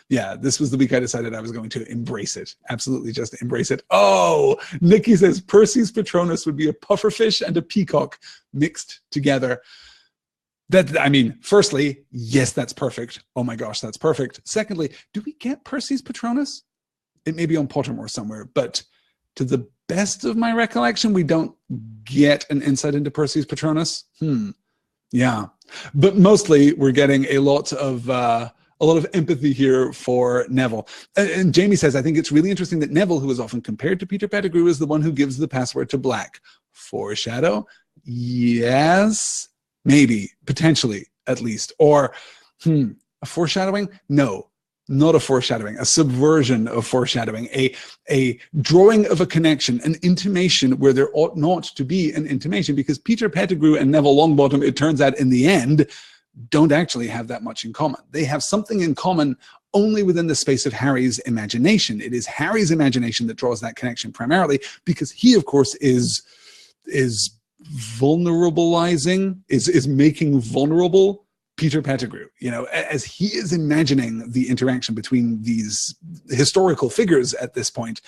yeah, this was the week I decided I was going to embrace it. Absolutely just embrace it. Oh, Nikki says, Percy's Patronus would be a pufferfish and a peacock mixed together. That, I mean, firstly, yes, that's perfect. Oh my gosh, that's perfect. Secondly, do we get Percy's Patronus? It may be on Pottermore somewhere, but to the best of my recollection, we don't get an insight into Percy's Patronus. Yeah, but mostly we're getting a lot of empathy here for Neville. And Jamie says, I think it's really interesting that Neville, who is often compared to Peter Pettigrew, is the one who gives the password to Black. Foreshadow? Yes, maybe, potentially, at least. Or a foreshadowing? No. Not a foreshadowing, a subversion of foreshadowing, a drawing of a connection, an intimation where there ought not to be an intimation, because Peter Pettigrew and Neville Longbottom, it turns out in the end, don't actually have that much in common. They have something in common only within the space of Harry's imagination. It is Harry's imagination that draws that connection primarily, because he, of course, is vulnerabilizing, is making vulnerable Peter Pettigrew, you know, as he is imagining the interaction between these historical figures at this point,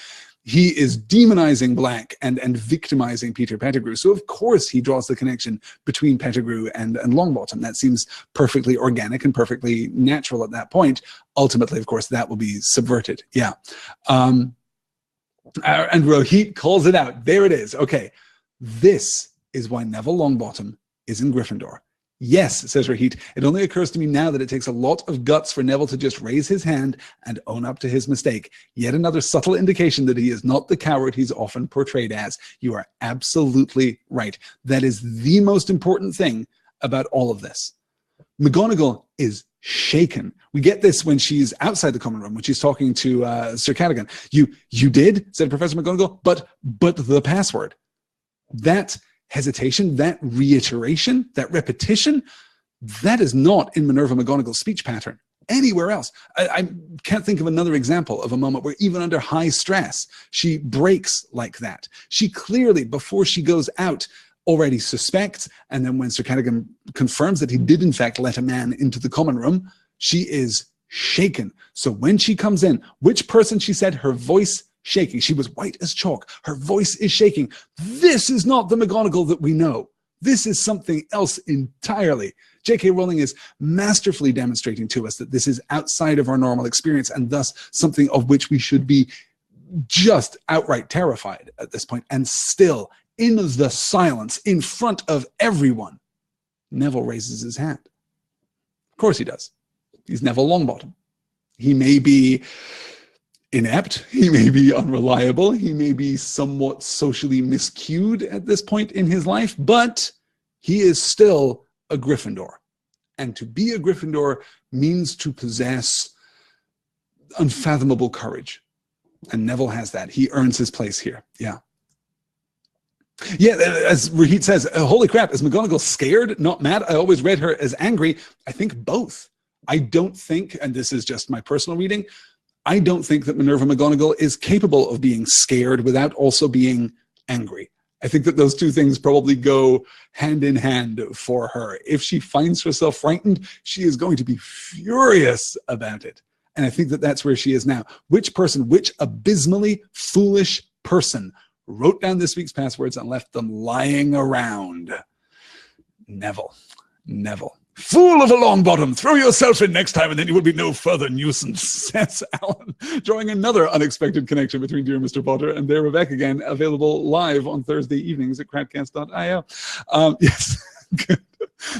he is demonizing Black and victimizing Peter Pettigrew. So of course he draws the connection between Pettigrew and Longbottom. That seems perfectly organic and perfectly natural at that point. Ultimately, of course, that will be subverted. Yeah. And Rohit calls it out. There it is. Okay. This is why Neville Longbottom is in Gryffindor. Yes, says Rahit, it only occurs to me now that it takes a lot of guts for Neville to just raise his hand and own up to his mistake. Yet another subtle indication that he is not the coward he's often portrayed as. You are absolutely right. That is the most important thing about all of this. McGonagall is shaken. We get this when she's outside the common room, when she's talking to Sir Cadogan. You did, said Professor McGonagall, but the password. That hesitation, that reiteration, that repetition, that is not in Minerva McGonagall's speech pattern anywhere else. I can't think of another example of a moment where even under high stress, she breaks like that. She clearly, before she goes out, already suspects, and then when Sir Cadogan confirms that he did in fact let a man into the common room, she is shaken. So when she comes in, which person she said her voice shaking. She was white as chalk. Her voice is shaking. This is not the McGonagall that we know. This is something else entirely. J.K. Rowling is masterfully demonstrating to us that this is outside of our normal experience and thus something of which we should be just outright terrified at this point. And still, in the silence, in front of everyone, Neville raises his hand. Of course he does. He's Neville Longbottom. He may be inept, he may be unreliable, he may be somewhat socially miscued at this point in his life, but he is still a Gryffindor. And to be a Gryffindor means to possess unfathomable courage. And Neville has that. He earns his place here. Yeah. Yeah, as Rahit says, holy crap, is McGonagall scared, not mad? I always read her as angry. I think both. I don't think, and this is just my personal reading, I don't think that Minerva McGonagall is capable of being scared without also being angry. I think that those two things probably go hand in hand for her. If she finds herself frightened, she is going to be furious about it. And I think that that's where she is now. Which abysmally foolish person wrote down this week's passwords and left them lying around? Neville. Fool of a Longbottom, throw yourself in next time and then you will be no further nuisance, says Alan, drawing another unexpected connection between Dear Mr. Potter and There We're Back Again, available live on Thursday evenings at crackcast.io. Yes, good.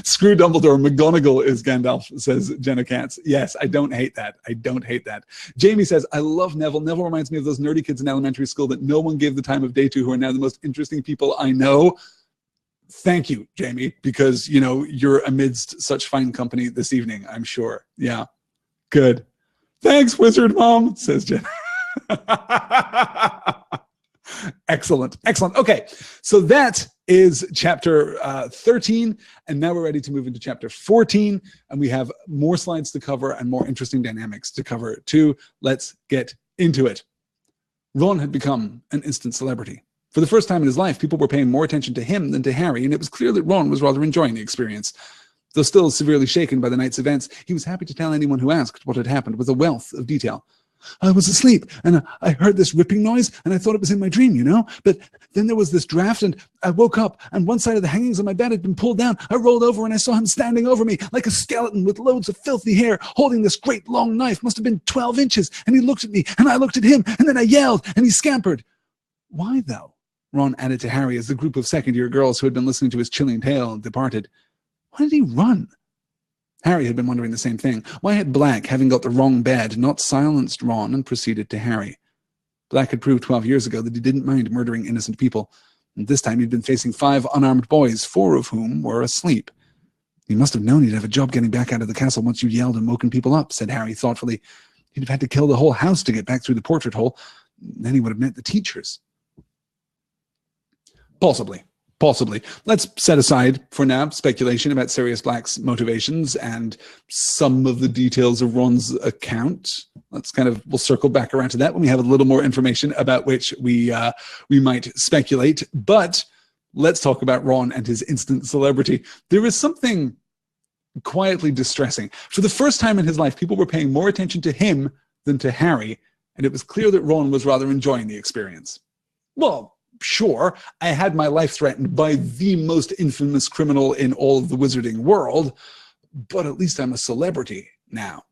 Screw Dumbledore, McGonagall is Gandalf, says Jenna Katz. Yes, I don't hate that. Jamie says, I love Neville. Neville reminds me of those nerdy kids in elementary school that no one gave the time of day to, who are now the most interesting people I know. Thank you, Jamie, because, you're amidst such fine company this evening, I'm sure. Yeah, good. Thanks, Wizard Mom, says Jen. Excellent. Okay, so that is chapter 13, and now we're ready to move into chapter 14, and we have more slides to cover and more interesting dynamics to cover too. Let's get into it. Ron had become an instant celebrity. For the first time in his life, people were paying more attention to him than to Harry, and it was clear that Ron was rather enjoying the experience. Though still severely shaken by the night's events, he was happy to tell anyone who asked what had happened with a wealth of detail. I was asleep, and I heard this ripping noise, and I thought it was in my dream, But then there was this draft, and I woke up, and one side of the hangings on my bed had been pulled down. I rolled over, and I saw him standing over me, like a skeleton with loads of filthy hair, holding this great long knife, must have been 12 inches, and he looked at me, and I looked at him, and then I yelled, and he scampered. Why, though? Ron added to Harry as the group of second-year girls who had been listening to his chilling tale departed. Why did he run? Harry had been wondering the same thing. Why had Black, having got the wrong bed, not silenced Ron and proceeded to Harry? Black had proved 12 years ago that he didn't mind murdering innocent people, and this time he'd been facing 5 unarmed boys, 4 of whom were asleep. He must have known he'd have a job getting back out of the castle once you yelled and woken people up, said Harry thoughtfully. He'd have had to kill the whole house to get back through the portrait hole. Then he would have met the teachers. Possibly. Let's set aside for now speculation about Sirius Black's motivations and some of the details of Ron's account. We'll circle back around to that when we have a little more information about which we might speculate. But let's talk about Ron and his instant celebrity. There is something quietly distressing. For the first time in his life, people were paying more attention to him than to Harry, and it was clear that Ron was rather enjoying the experience. Well, sure, I had my life threatened by the most infamous criminal in all of the wizarding world, but at least I'm a celebrity now.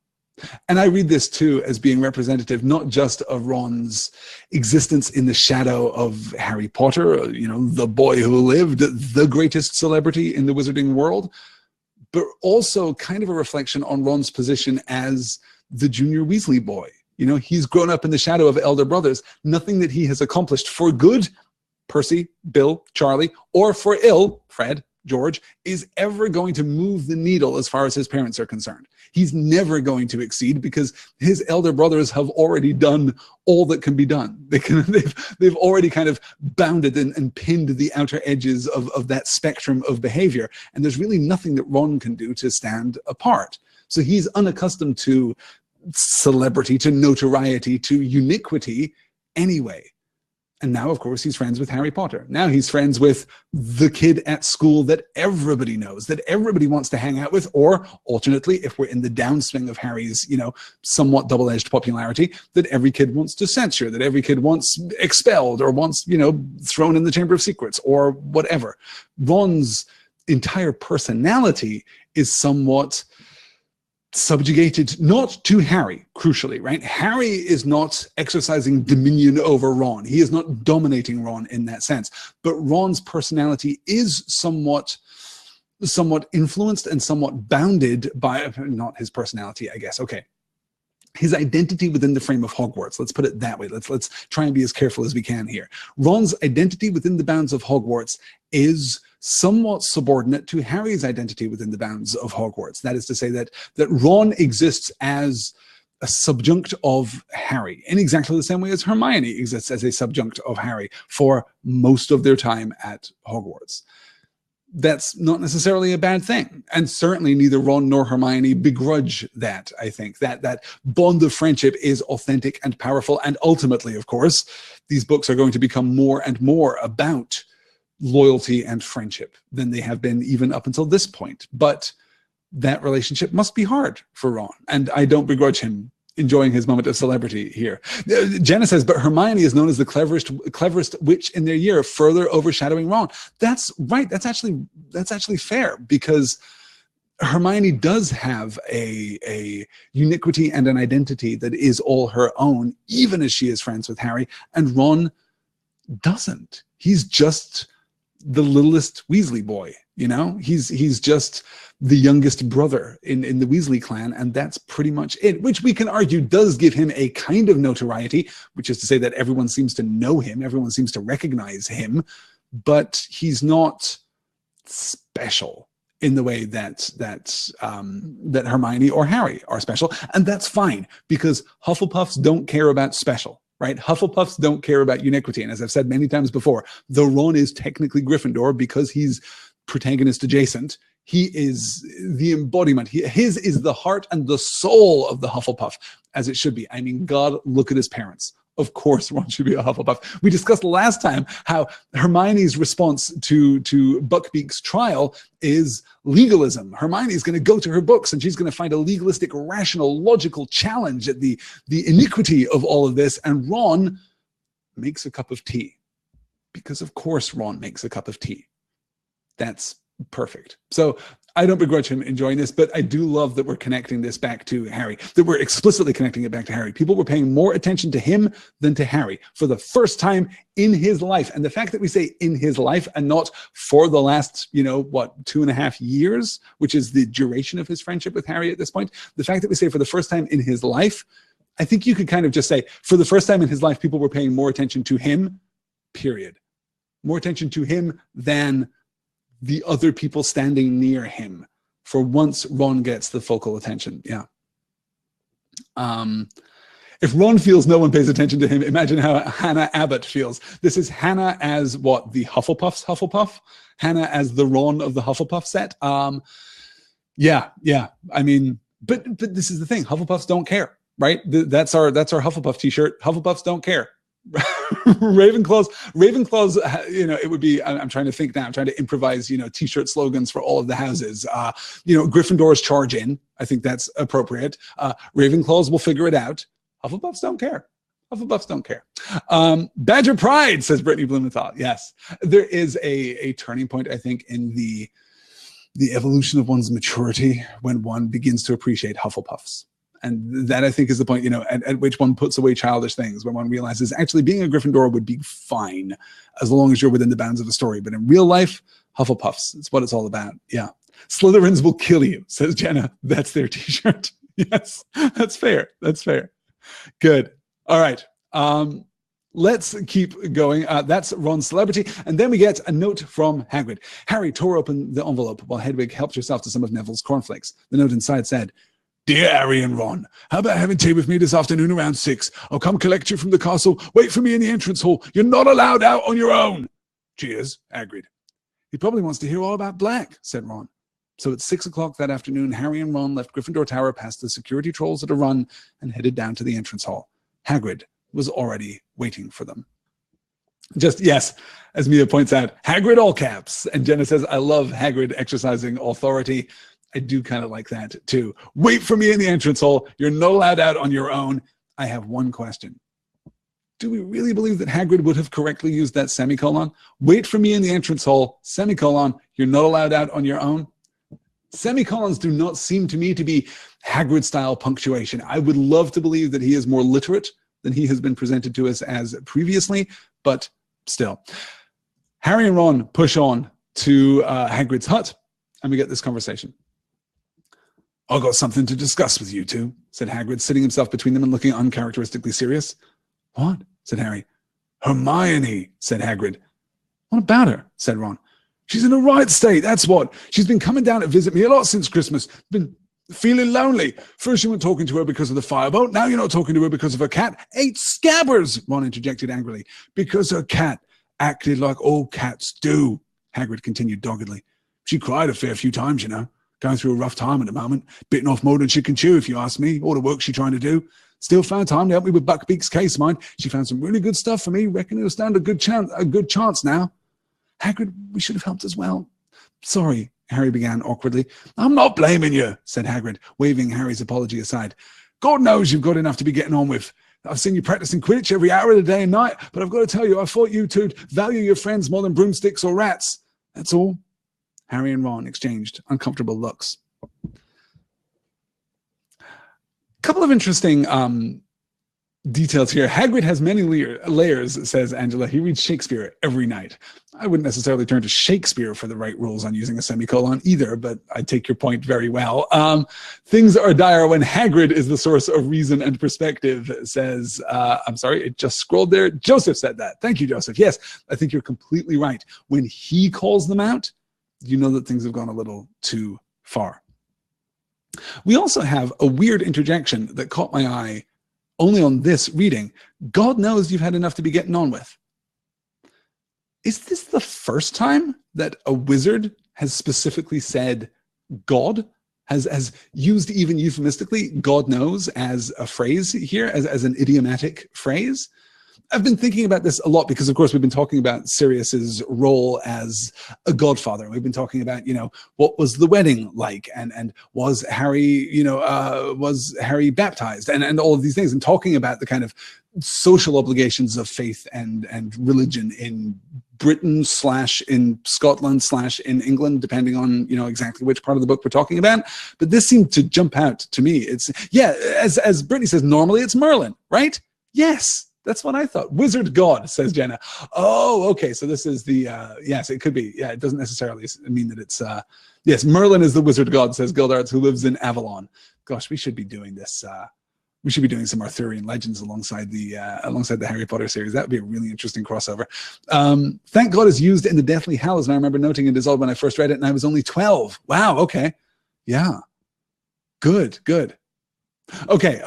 And I read this too as being representative not just of Ron's existence in the shadow of Harry Potter, the boy who lived, the greatest celebrity in the wizarding world, but also kind of a reflection on Ron's position as the junior Weasley boy. He's grown up in the shadow of elder brothers. Nothing that he has accomplished for good, Percy, Bill, Charlie, or for ill, Fred, George, is ever going to move the needle as far as his parents are concerned. He's never going to exceed because his elder brothers have already done all that can be done. They've already kind of bounded and pinned the outer edges of that spectrum of behavior. And there's really nothing that Ron can do to stand apart. So he's unaccustomed to celebrity, to notoriety, to uniquity anyway. And now, of course, he's friends with Harry Potter. Now he's friends with the kid at school that everybody knows, that everybody wants to hang out with, or alternately, if we're in the downswing of Harry's, somewhat double-edged popularity, that every kid wants to censure, that every kid wants expelled or wants, thrown in the Chamber of Secrets or whatever. Ron's entire personality is somewhat subjugated, not to Harry, crucially, right? Harry is not exercising dominion over Ron. He is not dominating Ron in that sense. But Ron's personality is somewhat influenced and somewhat bounded by, not his personality, I guess. Okay. His identity within the frame of Hogwarts. Let's put it that way. Let's try and be as careful as we can here. Ron's identity within the bounds of Hogwarts is somewhat subordinate to Harry's identity within the bounds of Hogwarts. That is to say that Ron exists as a subjunct of Harry in exactly the same way as Hermione exists as a subjunct of Harry for most of their time at Hogwarts. that's not necessarily a bad thing. And certainly neither Ron nor Hermione begrudge that. I think that bond of friendship is authentic and powerful. And ultimately, of course, these books are going to become more and more about loyalty and friendship than they have been even up until this point. But that relationship must be hard for Ron. And I don't begrudge him enjoying his moment of celebrity here. Jenna says, but Hermione is known as the cleverest witch in their year, further overshadowing Ron. That's right. That's actually fair, because Hermione does have a uniquity and an identity that is all her own, even as she is friends with Harry, and Ron doesn't. He's just the littlest Weasley boy, you know? He's just the youngest brother in the Weasley clan, and that's pretty much it, which we can argue does give him a kind of notoriety, which is to say that everyone seems to know him, everyone seems to recognize him, but he's not special in the way that Hermione or Harry are special. And that's fine, because Hufflepuffs don't care about special, right? Hufflepuffs don't care about uniquity. And as I've said many times before, though Ron is technically Gryffindor because he's protagonist adjacent, he is the embodiment. His is the heart and the soul of the Hufflepuff, as it should be. I mean, God, look at his parents. Of course, Ron should be a Hufflepuff. We discussed last time how Hermione's response to Buckbeak's trial is legalism. Hermione's going to go to her books and she's going to find a legalistic, rational, logical challenge at the iniquity of all of this. And Ron makes a cup of tea, because of course Ron makes a cup of tea. That's perfect. So I don't begrudge him enjoying this, but I do love that we're connecting this back to Harry, that we're explicitly connecting it back to Harry. People were paying more attention to him than to Harry for the first time in his life. And the fact that we say in his life and not for the last, 2.5 years, which is the duration of his friendship with Harry at this point, the fact that we say for the first time in his life, I think you could kind of just say for the first time in his life, people were paying more attention to him, period. More attention to him than the other people standing near him. For once, Ron gets the focal attention. Yeah. If Ron feels no one pays attention to him, imagine how Hannah Abbott feels. This is Hannah as what? The Hufflepuff's Hufflepuff? Hannah as the Ron of the Hufflepuff set? Yeah. I mean, but this is the thing. Hufflepuffs don't care, right? That's our Hufflepuff t-shirt. Hufflepuffs don't care. Ravenclaws, it would be, I'm trying to think now, I'm trying to improvise, t-shirt slogans for all of the houses. Gryffindors charge in. I think that's appropriate. Ravenclaws will figure it out. Hufflepuffs don't care. Hufflepuffs don't care. Badger pride, says Brittany Blumenthal. Yes, there is a turning point, I think, in the evolution of one's maturity when one begins to appreciate Hufflepuffs. And that, I think, is the point, at which one puts away childish things, when one realizes actually being a Gryffindor would be fine as long as you're within the bounds of the story. But in real life, Hufflepuffs, it's what it's all about. Yeah. Slytherins will kill you, says Jenna. That's their t-shirt. Yes, that's fair. That's fair. Good. All right. Let's keep going. That's Ron's celebrity. And then we get a note from Hagrid. Harry tore open the envelope while Hedwig helped herself to some of Neville's cornflakes. The note inside said, "Dear Harry and Ron, how about having tea with me this afternoon around 6? I'll come collect you from the castle. Wait for me in the entrance hall. You're not allowed out on your own. Cheers, Hagrid." "He probably wants to hear all about Black," said Ron. So at 6 o'clock that afternoon, Harry and Ron left Gryffindor Tower past the security trolls at a run and headed down to the entrance hall. Hagrid was already waiting for them. Just, yes, as Mia points out, Hagrid all caps. And Jenna says, I love Hagrid exercising authority. I do kind of like that too. Wait for me in the entrance hall. You're not allowed out on your own. I have one question. Do we really believe that Hagrid would have correctly used that semicolon? Wait for me in the entrance hall, semicolon, you're not allowed out on your own. Semicolons do not seem to me to be Hagrid-style punctuation. I would love to believe that he is more literate than he has been presented to us as previously, but still. Harry and Ron push on to Hagrid's hut, and we get this conversation. "I've got something to discuss with you two," said Hagrid, sitting himself between them and looking uncharacteristically serious. "What?" said Harry. "Hermione," said Hagrid. "What about her?" said Ron. "She's in a right state, that's what. She's been coming down to visit me a lot since Christmas. Been feeling lonely. First you weren't talking to her because of the firebolt. Now you're not talking to her because of her cat." "Eight scabbers," Ron interjected angrily. "Because her cat acted like all cats do," Hagrid continued doggedly. She cried a fair few times, you know. Going through a rough time at the moment. Bitten off more than she can chew, if you ask me. All the work she's trying to do. Still found time to help me with Buckbeak's case, mind. She found some really good stuff for me. Reckon it'll stand a good chance now. Hagrid, we should have helped as well. Sorry, Harry began awkwardly. I'm not blaming you, said Hagrid, waving Harry's apology aside. God knows you've got enough to be getting on with. I've seen you practicing Quidditch every hour of the day and night, but I've got to tell you, I thought you two'd value your friends more than broomsticks or rats. That's all. Harry and Ron exchanged uncomfortable looks. Couple of interesting details here. Hagrid has many layers, says Angela. He reads Shakespeare every night. I wouldn't necessarily turn to Shakespeare for the right rules on using a semicolon either, but I take your point very well. Things are dire when Hagrid is the source of reason and perspective, says, I'm sorry, it just scrolled there. Joseph said that. Thank you, Joseph. Yes, I think you're completely right. When he calls them out, you know that things have gone a little too far. We also have a weird interjection that caught my eye only on this reading. God knows you've had enough to be getting on with. Is this the first time that a wizard has specifically said God, has used even euphemistically God knows as a phrase here, as an idiomatic phrase? I've been thinking about this a lot because, of course, we've been talking about Sirius's role as a godfather. We've been talking about, you know, what was the wedding like, and was Harry, you know, was Harry baptized, and all of these things, and talking about the kind of social obligations of faith and religion in Britain / in Scotland / in England, depending on, you know, exactly which part of the book we're talking about. But this seemed to jump out to me. It's, yeah, as Brittany says, normally it's Merlin, right? Yes. That's what I thought. Wizard God, says Jenna. Oh, okay. So this is the, yes, it could be. Yeah, it doesn't necessarily mean that it's, yes, Merlin is the wizard God, says Gildarts, who lives in Avalon. Gosh, we should be doing this. We should be doing some Arthurian legends alongside the Harry Potter series. That would be a really interesting crossover. Thank God is used in the Deathly Hallows, and I remember noting it as well when I first read it, and I was only 12. Wow, okay. Yeah. Good. Okay,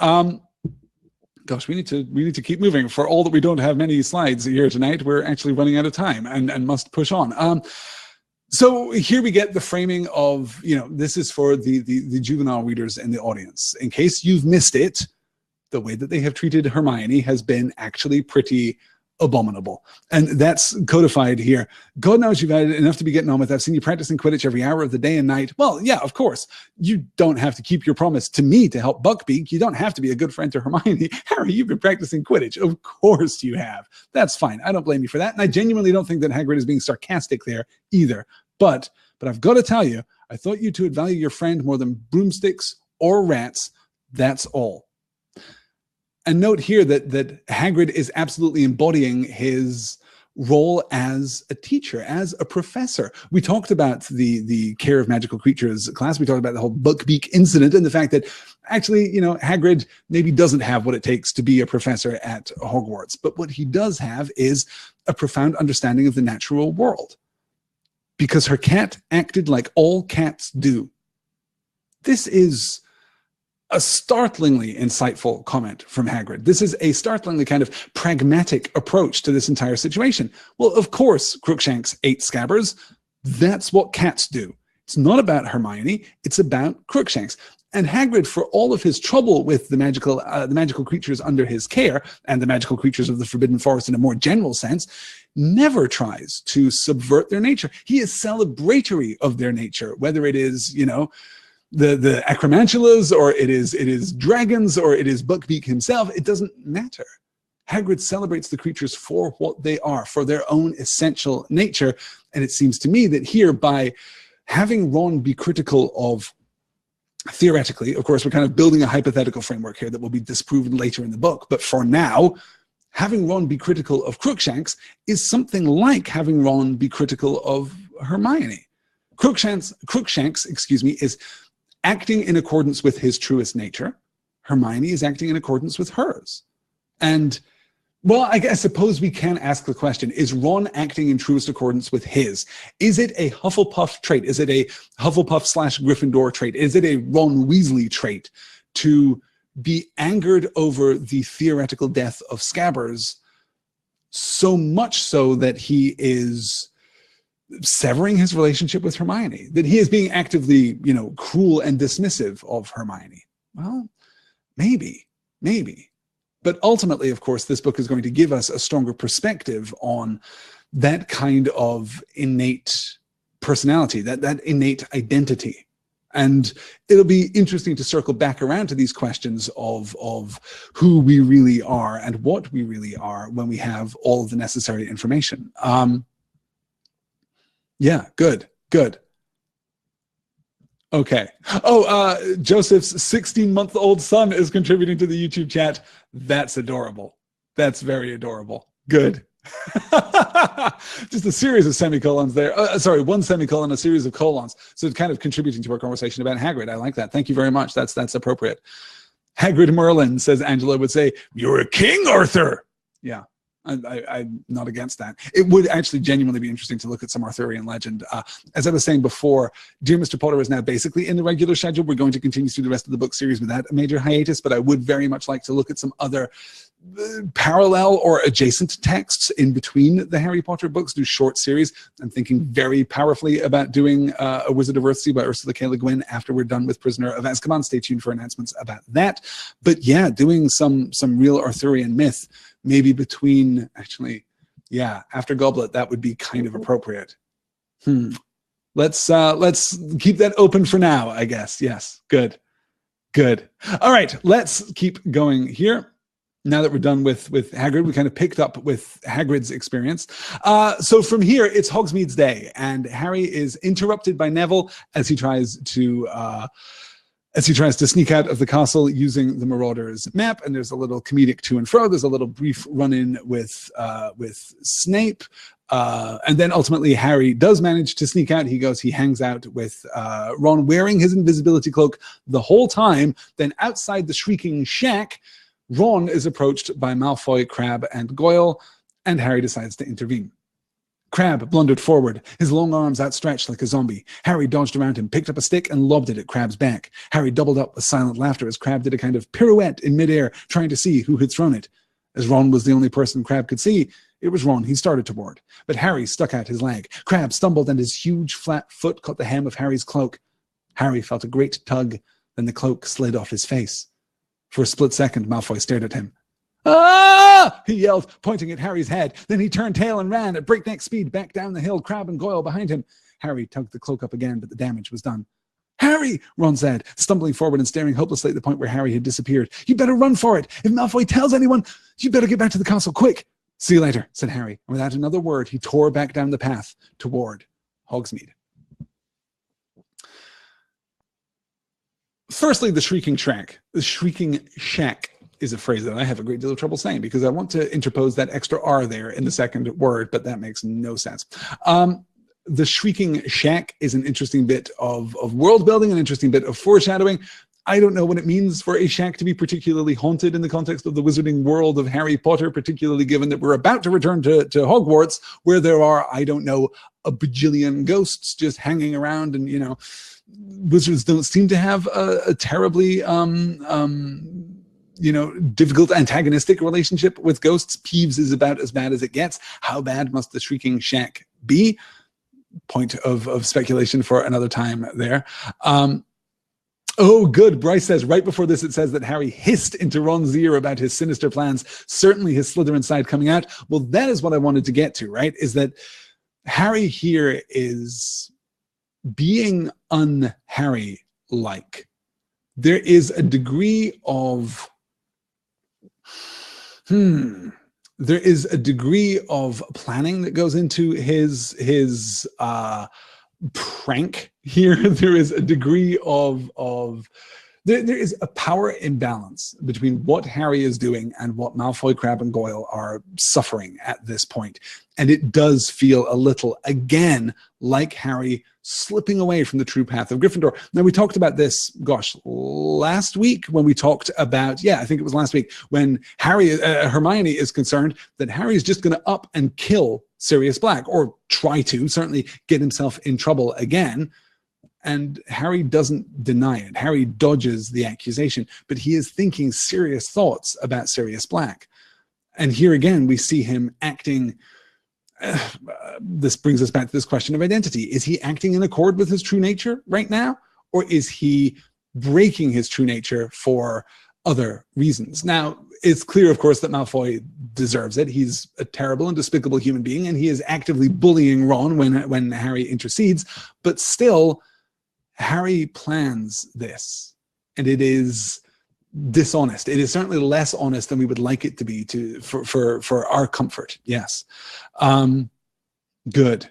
gosh, we need to keep moving. For all that we don't have many slides here tonight, we're actually running out of time and must push on. So here we get the framing of, you know, this is for the juvenile readers in the audience. In case you've missed it, the way that they have treated Hermione has been actually pretty abominable. And that's codified here. God knows you've had enough to be getting on with. I've seen you practicing Quidditch every hour of the day and night. Well, yeah, of course. You don't have to keep your promise to me to help Buckbeak. You don't have to be a good friend to Hermione. Harry, you've been practicing Quidditch. Of course you have. That's fine. I don't blame you for that. And I genuinely don't think that Hagrid is being sarcastic there either. But I've got to tell you, I thought you two would value your friend more than broomsticks or rats. That's all. And note here that Hagrid is absolutely embodying his role as a teacher, as a professor. We talked about the care of magical creatures class. We talked about the whole Buckbeak incident and the fact that actually, you know, Hagrid maybe doesn't have what it takes to be a professor at Hogwarts. But what he does have is a profound understanding of the natural world. Because her cat acted like all cats do. This is a startlingly insightful comment from Hagrid. This is a startlingly kind of pragmatic approach to this entire situation. Well, of course, Crookshanks ate Scabbers. That's what cats do. It's not about Hermione. It's about Crookshanks. And Hagrid, for all of his trouble with the magical creatures under his care, and the magical creatures of the Forbidden Forest in a more general sense, never tries to subvert their nature. He is celebratory of their nature, whether it is, you know, the acromantulas, or it is dragons, or it is Buckbeak himself. It doesn't matter. Hagrid celebrates the creatures for what they are, for their own essential nature. And it seems to me that here, by having Ron be critical of, theoretically, of course, we're kind of building a hypothetical framework here that will be disproven later in the book, but for now, having Ron be critical of Crookshanks is something like having Ron be critical of Hermione. Crookshanks, excuse me, is acting in accordance with his truest nature. Hermione is acting in accordance with hers. And, well, I suppose we can ask the question, is Ron acting in truest accordance with his? Is it a Hufflepuff trait? Is it a Hufflepuff / Gryffindor trait? Is it a Ron Weasley trait to be angered over the theoretical death of Scabbers, so much so that he is severing his relationship with Hermione, that he is being actively, cruel and dismissive of Hermione. Well, maybe. But ultimately, of course, this book is going to give us a stronger perspective on that kind of innate personality, that innate identity. And it'll be interesting to circle back around to these questions of who we really are and what we really are when we have all of the necessary information. Yeah, good. Okay. Oh, Joseph's 16-month-old son is contributing to the YouTube chat. That's adorable. That's very adorable. Good. Just a series of semicolons there. Sorry, one semicolon, a series of colons. So it's kind of contributing to our conversation about Hagrid. I like that. Thank you very much. That's appropriate. Hagrid Merlin, says Angela, would say, "You're a king, Arthur." Yeah. I'm not against that. It would actually genuinely be interesting to look at some Arthurian legend. As I was saying before, Dear Mr. Potter is now basically in the regular schedule. We're going to continue through the rest of the book series without a major hiatus, but I would very much like to look at some other parallel or adjacent texts in between the Harry Potter books, do short series. I'm thinking very powerfully about doing A Wizard of Earthsea by Ursula K. Le Guin after we're done with Prisoner of Azkaban. Stay tuned for announcements about that. But yeah, doing some real Arthurian myth, maybe between, actually, yeah, after Goblet, that would be kind of appropriate. Let's keep that open for now, I guess. Yes, good. All right, let's keep going here. Now that we're done with Hagrid, we kind of picked up with Hagrid's experience. So from here, it's Hogsmeade's day, and Harry is interrupted by Neville as he tries to sneak out of the castle using the Marauders map. And there's a little comedic to and fro. There's a little brief run-in with Snape. And then ultimately Harry does manage to sneak out. He hangs out with Ron wearing his invisibility cloak the whole time. Then outside the Shrieking Shack, Ron is approached by Malfoy, Crabbe, and Goyle, and Harry decides to intervene. Crabbe blundered forward, his long arms outstretched like a zombie. Harry dodged around him, picked up a stick, and lobbed it at Crabbe's back. Harry doubled up with silent laughter as Crabbe did a kind of pirouette in midair, trying to see who had thrown it. As Ron was the only person Crabbe could see, it was Ron he started toward. But Harry stuck out his leg. Crabbe stumbled, and his huge flat foot caught the hem of Harry's cloak. Harry felt a great tug, then the cloak slid off his face. For a split second, Malfoy stared at him. "Ah!" he yelled, pointing at Harry's head. Then he turned tail and ran at breakneck speed back down the hill, Crabbe and Goyle behind him. Harry tugged the cloak up again, but the damage was done. "Harry," Ron said, stumbling forward and staring hopelessly at the point where Harry had disappeared. "You better run for it. If Malfoy tells anyone, you better get back to the castle quick." "See you later," said Harry, and without another word, he tore back down the path toward Hogsmeade. Firstly, the Shrieking Shack. The Shrieking Shack is a phrase that I have a great deal of trouble saying because I want to interpose that extra R there in the second word, but that makes no sense. The Shrieking Shack is an interesting bit of world building, an interesting bit of foreshadowing. I don't know what it means for a shack to be particularly haunted in the context of the wizarding world of Harry Potter, particularly given that we're about to return to Hogwarts, where there are, I don't know, a bajillion ghosts just hanging around, and, wizards don't seem to have a terribly difficult antagonistic relationship with ghosts. Peeves is about as bad as it gets. How bad must the Shrieking Shack be? Point of speculation for another time there. Oh, good. Bryce says, right before this, it says that Harry hissed into Ron's ear about his sinister plans, certainly his Slytherin side coming out. Well, that is what I wanted to get to, right? Is that Harry here is being un-Harry-like. There is a degree of planning that goes into his prank here. There is a degree there is a power imbalance between what Harry is doing and what Malfoy, Crabbe, and Goyle are suffering at this point. And it does feel a little, again, like Harry slipping away from the true path of Gryffindor. Now, we talked about this, last week when we talked about, I think it was last week, when Hermione is concerned that Harry is just going to up and kill Sirius Black, or try to, certainly get himself in trouble again. And Harry doesn't deny it. Harry dodges the accusation, but he is thinking serious thoughts about Sirius Black. And here again, we see him acting this brings us back to this question of identity. Is he acting in accord with his true nature right now? Or is he breaking his true nature for other reasons? Now, it's clear, of course, that Malfoy deserves it. He's a terrible and despicable human being, and he is actively bullying Ron when Harry intercedes. But still, Harry plans this, and it is dishonest. It is certainly less honest than we would like it to be for our comfort. Yes. Good.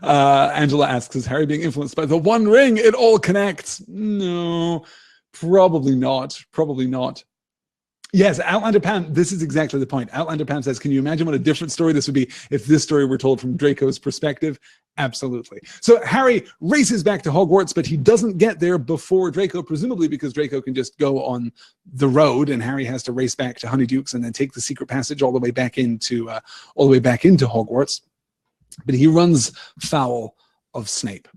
Angela asks, is Harry being influenced by the One Ring? It all connects. No, probably not. Yes, Outlander Pam, this is exactly the point. Outlander Pam says, can you imagine what a different story this would be if this story were told from Draco's perspective? Absolutely. So Harry races back to Hogwarts, but he doesn't get there before Draco, presumably because Draco can just go on the road, and Harry has to race back to Honeydukes and then take the secret passage all the way back into Hogwarts. But he runs foul of Snape.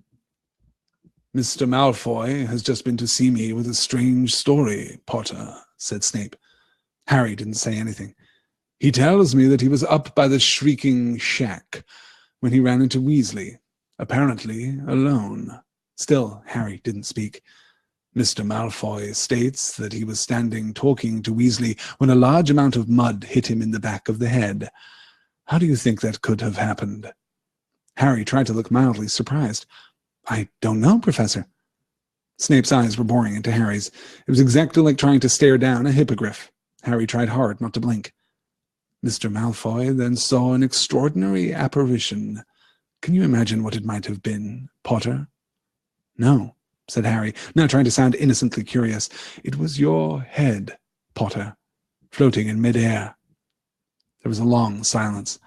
Mr. Malfoy has just been to see me with a strange story, Potter, said Snape. Harry didn't say anything. He tells me that he was up by the Shrieking Shack when he ran into Weasley, apparently alone. Still, Harry didn't speak. Mr. Malfoy states that he was standing talking to Weasley when a large amount of mud hit him in the back of the head. How do you think that could have happened? Harry tried to look mildly surprised. I don't know, Professor. Snape's eyes were boring into Harry's. It was exactly like trying to stare down a hippogriff. Harry tried hard not to blink. Mr. Malfoy then saw an extraordinary apparition. Can you imagine what it might have been, Potter? No, said Harry, now trying to sound innocently curious. It was your head, Potter, floating in midair. There was a long silence.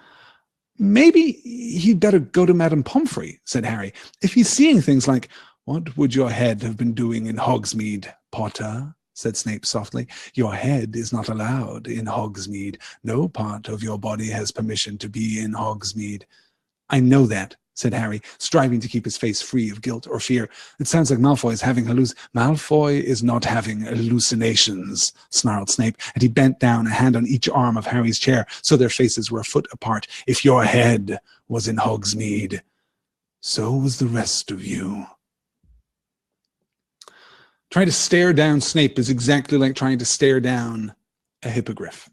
Maybe he'd better go to Madame Pomfrey, said Harry. If he's seeing things like, what would your head have been doing in Hogsmeade, Potter? Said Snape softly. Your head is not allowed in Hogsmeade. No part of your body has permission to be in Hogsmeade. I know that, said Harry, striving to keep his face free of guilt or fear. It sounds like Malfoy is having Malfoy is not having hallucinations, snarled Snape, and he bent down, a hand on each arm of Harry's chair, so their faces were a foot apart. If your head was in Hogsmeade, so was the rest of you. Trying to stare down Snape is exactly like trying to stare down a hippogriff.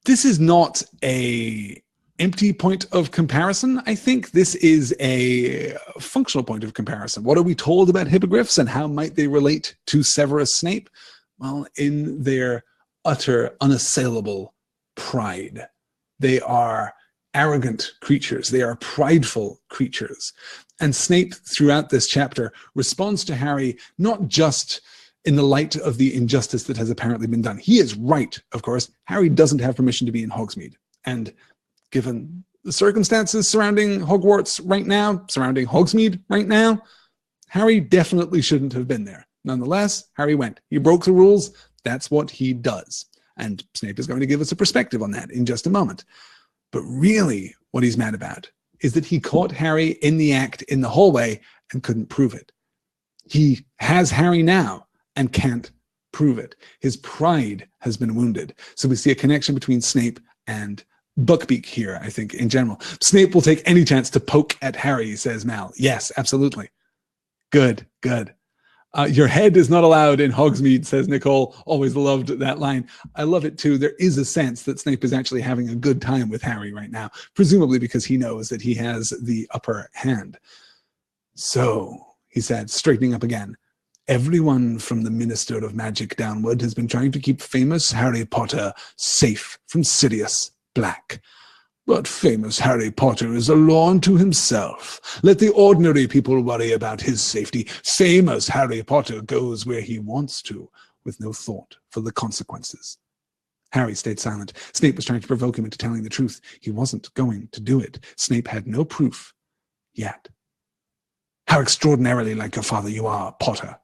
This is not a empty point of comparison. I think this is a functional point of comparison. What are we told about hippogriffs and how might they relate to Severus Snape? Well, in their utter, unassailable pride. They are arrogant creatures. They are prideful creatures. And Snape, throughout this chapter, responds to Harry not just in the light of the injustice that has apparently been done. He is right, of course. Harry doesn't have permission to be in Hogsmeade. And given the circumstances surrounding Hogwarts right now, surrounding Hogsmeade right now, Harry definitely shouldn't have been there. Nonetheless, Harry went. He broke the rules. That's what he does. And Snape is going to give us a perspective on that in just a moment. But really, what he's mad about is that he caught Harry in the act in the hallway and couldn't prove it. He has Harry now and can't prove it. His pride has been wounded. So we see a connection between Snape and Buckbeak here, I think, in general. Snape will take any chance to poke at Harry, says Mal. Yes, absolutely. Good. Your head is not allowed in Hogsmeade, says Nicole. Always loved that line. I love it too. There is a sense that Snape is actually having a good time with Harry right now, presumably because he knows that he has the upper hand. So, he said, straightening up again, everyone from the Minister of Magic downward has been trying to keep famous Harry Potter safe from Sirius Black. But famous Harry Potter is a law unto himself. Let the ordinary people worry about his safety. Famous Harry Potter goes where he wants to, with no thought for the consequences. Harry stayed silent. Snape was trying to provoke him into telling the truth. He wasn't going to do it. Snape had no proof yet. How extraordinarily like your father you are, Potter,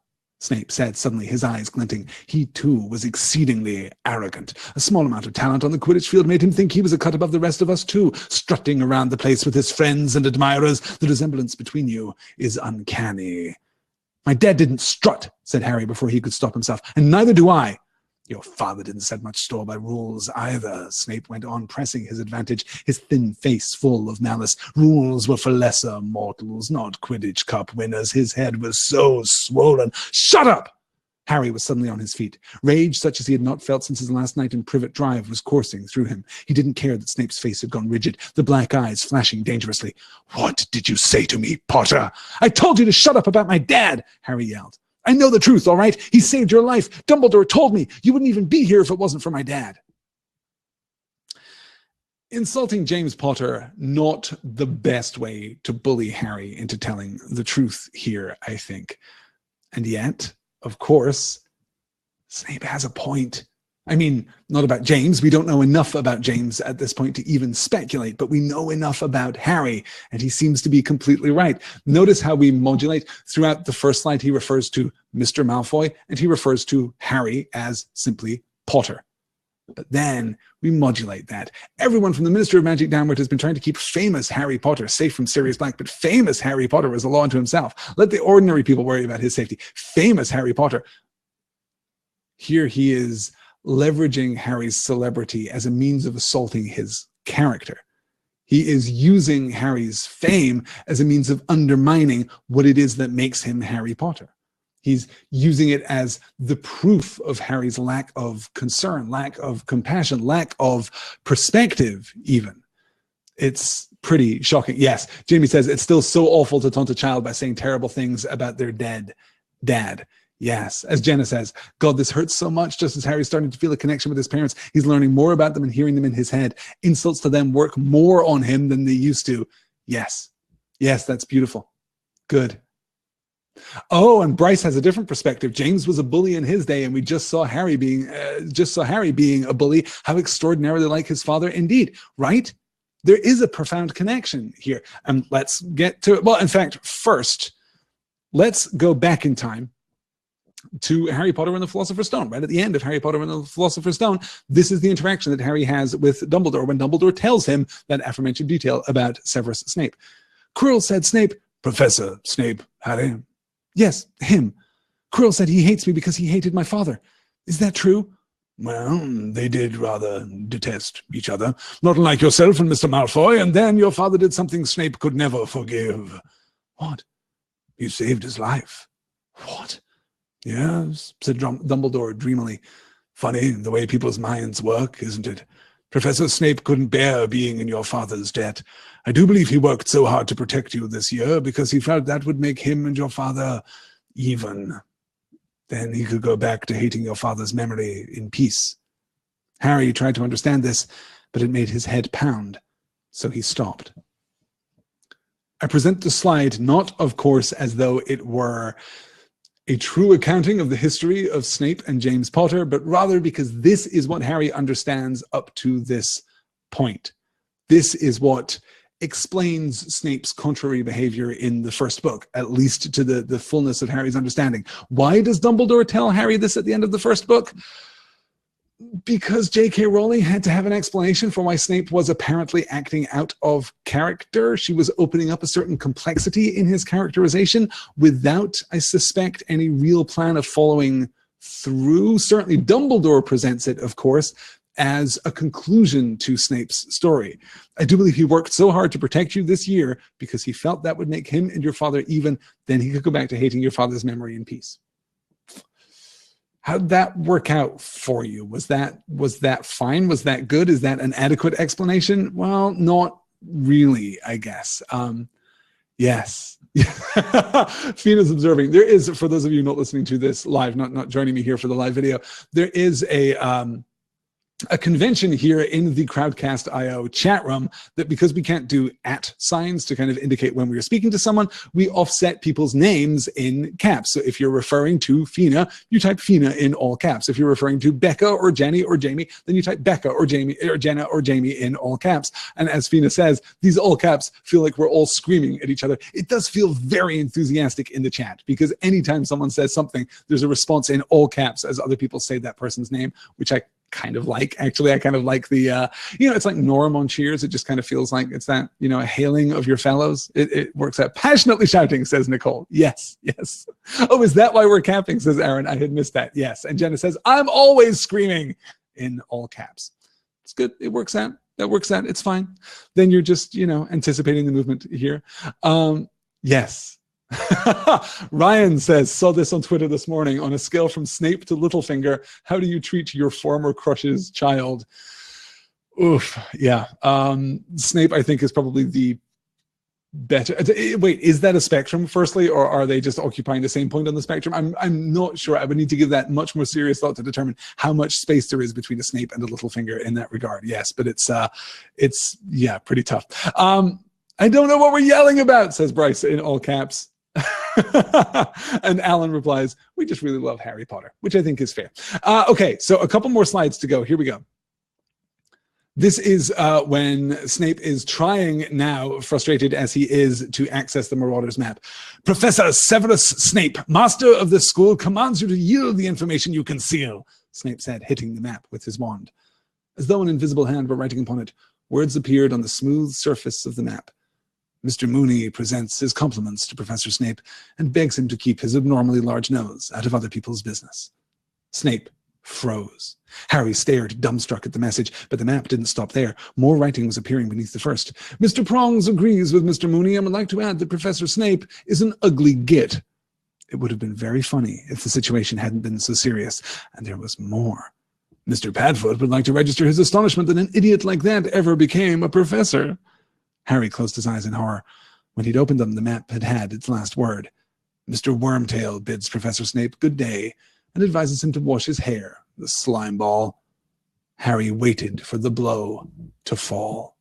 Snape said suddenly, his eyes glinting. He, too, was exceedingly arrogant. A small amount of talent on the Quidditch field made him think he was a cut above the rest of us, too, strutting around the place with his friends and admirers. The resemblance between you is uncanny. My dad didn't strut, said Harry before he could stop himself, and neither do I. Your father didn't set much store by rules either, Snape went on, pressing his advantage, his thin face full of malice. Rules were for lesser mortals, not Quidditch Cup winners. His head was so swollen. Shut up! Harry was suddenly on his feet. Rage, such as he had not felt since his last night in Privet Drive, was coursing through him. He didn't care that Snape's face had gone rigid, the black eyes flashing dangerously. What did you say to me, Potter? I told you to shut up about my dad, Harry yelled. I know the truth, all right? He saved your life. Dumbledore told me you wouldn't even be here if it wasn't for my dad. Insulting James Potter, not the best way to bully Harry into telling the truth here, I think. And yet, of course, Snape has a point. I mean, not about James. We don't know enough about James at this point to even speculate, but we know enough about Harry, and he seems to be completely right. Notice how we modulate. Throughout the first slide, he refers to Mr. Malfoy, and he refers to Harry as simply Potter. But then we modulate that. Everyone from the Minister of Magic downward has been trying to keep famous Harry Potter safe from Sirius Black, but famous Harry Potter is a law unto himself. Let the ordinary people worry about his safety. Famous Harry Potter. Here he is leveraging Harry's celebrity as a means of assaulting his character. He is using Harry's fame as a means of undermining what it is that makes him Harry Potter. He's using it as the proof of Harry's lack of concern, lack of compassion, lack of perspective, even. It's pretty shocking. Yes, Jamie says, it's still so awful to taunt a child by saying terrible things about their dead dad. Yes, as Jenna says, God, this hurts so much. Just as Harry's starting to feel a connection with his parents, he's learning more about them and hearing them in his head. Insults to them work more on him than they used to. Yes, that's beautiful. Good. Oh, and Bryce has a different perspective. James was a bully in his day, and we just saw Harry being a bully. How extraordinarily like his father, indeed. Right? There is a profound connection here, and let's get to it. Well, in fact, first, let's go back in time to Harry Potter and the Philosopher's Stone. Right at the end of Harry Potter and the Philosopher's Stone, this is the interaction that Harry has with Dumbledore when Dumbledore tells him that aforementioned detail about Severus Snape. Quirrell said, Snape, Professor Snape, Harry. Yes, him. Quirrell said he hates me because he hated my father. Is that true? Well, they did rather detest each other. Not unlike yourself and Mr. Malfoy, and then your father did something Snape could never forgive. What? You saved his life. What? Yes, said Dumbledore dreamily. Funny the way people's minds work, isn't it? Professor Snape couldn't bear being in your father's debt. I do believe he worked so hard to protect you this year because he felt that would make him and your father even. Then he could go back to hating your father's memory in peace. Harry tried to understand this, but it made his head pound, so he stopped. I present the slide not, of course, as though it were a true accounting of the history of Snape and James Potter, but rather because this is what Harry understands up to this point. This is what explains Snape's contrary behavior in the first book, at least to the fullness of Harry's understanding. Why does Dumbledore tell Harry this at the end of the first book? Because J.K. Rowling had to have an explanation for why Snape was apparently acting out of character. She was opening up a certain complexity in his characterization without, I suspect, any real plan of following through. Certainly Dumbledore presents it, of course, as a conclusion to Snape's story. I do believe he worked so hard to protect you this year because he felt that would make him and your father even. Then he could go back to hating your father's memory in peace. How'd that work out for you? Was that fine? Was that good? Is that an adequate explanation? Well, not really, I guess. Yes. Fina's observing. There is, for those of you not listening to this live, not joining me here for the live video, there is a convention here in the Crowdcast.io chat room that because we can't do @ signs to kind of indicate when we are speaking to someone, we offset people's names in caps. So if you're referring to Fina, you type Fina in all caps. If you're referring to Becca or Jenny or Jamie, then you type Becca or Jamie or Jenna or Jamie in all caps. And as Fina says, these all caps feel like we're all screaming at each other. It does feel very enthusiastic in the chat because anytime someone says something, there's a response in all caps as other people say that person's name, which I kind of like, actually. I kind of like the, it's like Norm on Cheers. It just kind of feels like it's that, a hailing of your fellows. It works out. Passionately shouting, says Nicole. Yes. Oh, is that why we're camping, says Aaron. I had missed that. Yes. And Jenna says, I'm always screaming, in all caps. It's good. It works out. That works out. It's fine. Then you're just, anticipating the movement here. Yes. Ryan says, saw this on Twitter this morning. On a scale from Snape to Littlefinger, how do you treat your former crush's child? Oof. Yeah. Snape, I think, is probably the better. Wait, is that a spectrum, firstly, or are they just occupying the same point on the spectrum? I'm not sure. I would need to give that much more serious thought to determine how much space there is between a Snape and a Littlefinger in that regard. Yes, but it's pretty tough. I don't know what we're yelling about, says Bryce in all caps. And Alan replies, we just really love Harry Potter, which I think is fair. Okay, so a couple more slides to go. Here we go. This is when Snape is trying now, frustrated as he is, to access the Marauders map. Professor Severus Snape, master of this school, commands you to yield the information you conceal, Snape said, hitting the map with his wand. As though an invisible hand were writing upon it, words appeared on the smooth surface of the map. Mr. Mooney presents his compliments to Professor Snape and begs him to keep his abnormally large nose out of other people's business. Snape froze. Harry stared, dumbstruck at the message, but the map didn't stop there. More writing was appearing beneath the first. Mr. Prongs agrees with Mr. Mooney and would like to add that Professor Snape is an ugly git. It would have been very funny if the situation hadn't been so serious. And there was more. Mr. Padfoot would like to register his astonishment that an idiot like that ever became a professor. Harry closed his eyes in horror. When he'd opened them, the map had had its last word. Mr. Wormtail bids Professor Snape good day and advises him to wash his hair, the slime ball. Harry waited for the blow to fall.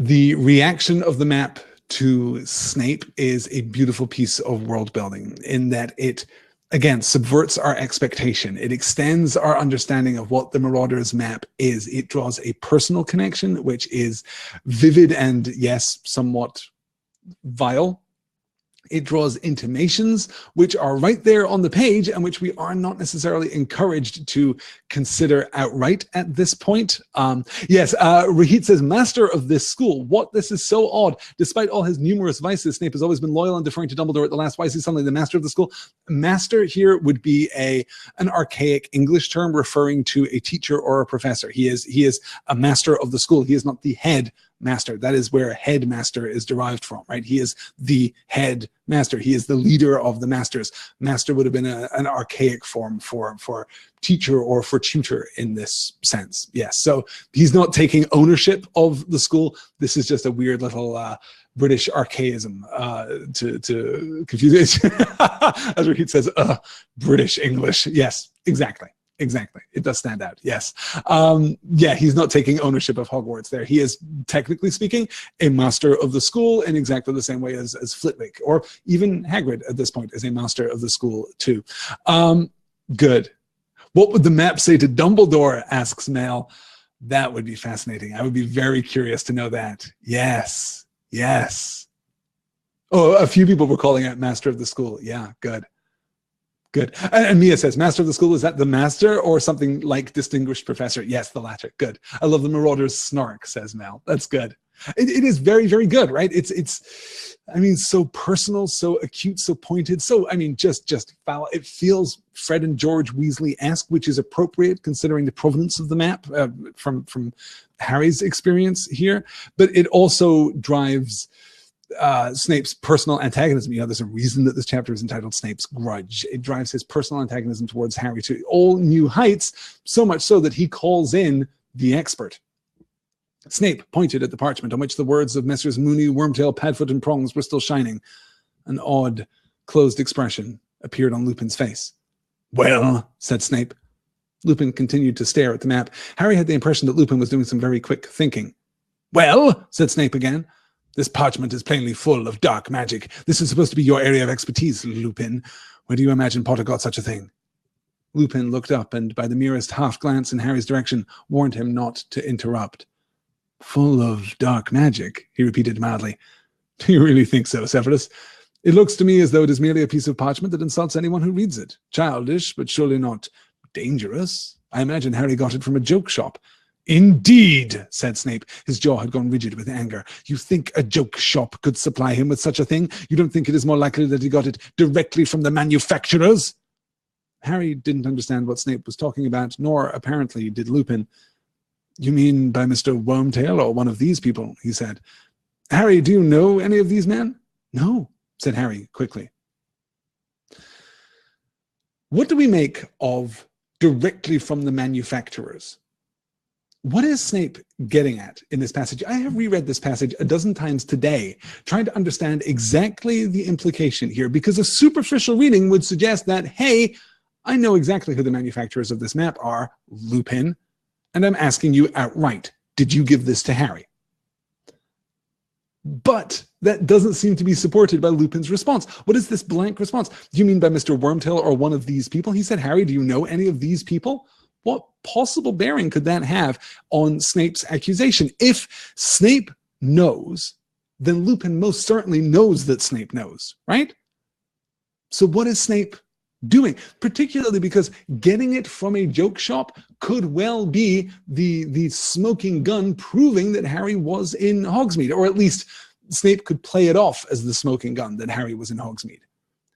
The reaction of the map to Snape is a beautiful piece of world building in that it, again, subverts our expectation. It extends our understanding of what the Marauders map is. It draws a personal connection, which is vivid and, yes, somewhat vile. It draws intimations, which are right there on the page and which we are not necessarily encouraged to consider outright at this point. Yes, Rahit says, master of this school. What? This is so odd. Despite all his numerous vices, Snape has always been loyal and deferring to Dumbledore at the last. Why is he suddenly the master of the school? Master here would be an archaic English term referring to a teacher or a professor. He is a master of the school. He is not the head master. That is where headmaster is derived from, right? He is the head master. He is the leader of the masters. Master would have been an archaic form for teacher or for tutor in this sense. Yes. So he's not taking ownership of the school. This is just a weird little British archaism to confuse it. As Rahit says, British English. Yes, exactly. Exactly. It does stand out. Yes. Yeah, he's not taking ownership of Hogwarts there. He is, technically speaking, a master of the school in exactly the same way as Flitwick, or even Hagrid at this point is a master of the school too. Good. What would the map say to Dumbledore, asks Mel. That would be fascinating. I would be very curious to know that. Yes. Yes. Oh, a few people were calling out master of the school. Yeah, good. Good. And Mia says, master of the school, is that the master or something like distinguished professor? Yes, the latter. Good. I love the Marauders snark, says Mel. That's good. It is very, very good, right? It's, I mean, so personal, so acute, so pointed. So, I mean, just foul. It feels Fred and George Weasley-esque, which is appropriate considering the provenance of the map from Harry's experience here. But it also drives Snape's personal antagonism. There's a reason that this chapter is entitled Snape's Grudge. It drives his personal antagonism towards Harry to all new heights, so much so that he calls in the expert. Snape pointed at the parchment on which the words of Messrs. Mooney, Wormtail, Padfoot, and Prongs were still shining. An odd, closed expression appeared on Lupin's face. Well, said Snape. Lupin continued to stare at the map. Harry had the impression that Lupin was doing some very quick thinking. Well, said Snape again. This parchment is plainly full of dark magic. This is supposed to be your area of expertise, Lupin. Where do you imagine Potter got such a thing? Lupin looked up and, by the merest half-glance in Harry's direction, warned him not to interrupt. Full of dark magic, he repeated mildly. Do you really think so, Severus? It looks to me as though it is merely a piece of parchment that insults anyone who reads it. Childish, but surely not dangerous. I imagine Harry got it from a joke shop. Indeed, said Snape. His jaw had gone rigid with anger. You think a joke shop could supply him with such a thing? You don't think it is more likely that he got it directly from the manufacturers? Harry didn't understand what Snape was talking about, nor apparently did Lupin. You mean by Mr. Wormtail or one of these people, he said. Harry, do you know any of these men? No, said Harry quickly. What do we make of directly from the manufacturers? What is Snape getting at in this passage? I have reread this passage a dozen times today, trying to understand exactly the implication here, because a superficial reading would suggest that, hey, I know exactly who the manufacturers of this map are, Lupin, and I'm asking you outright, did you give this to Harry? But that doesn't seem to be supported by Lupin's response. What is this blank response? Do you mean by Mr. Wormtail or one of these people? He said, Harry, do you know any of these people? What possible bearing could that have on Snape's accusation? If Snape knows, then Lupin most certainly knows that Snape knows, right? So what is Snape doing? Particularly because getting it from a joke shop could well be the smoking gun proving that Harry was in Hogsmeade, or at least Snape could play it off as the smoking gun that Harry was in Hogsmeade.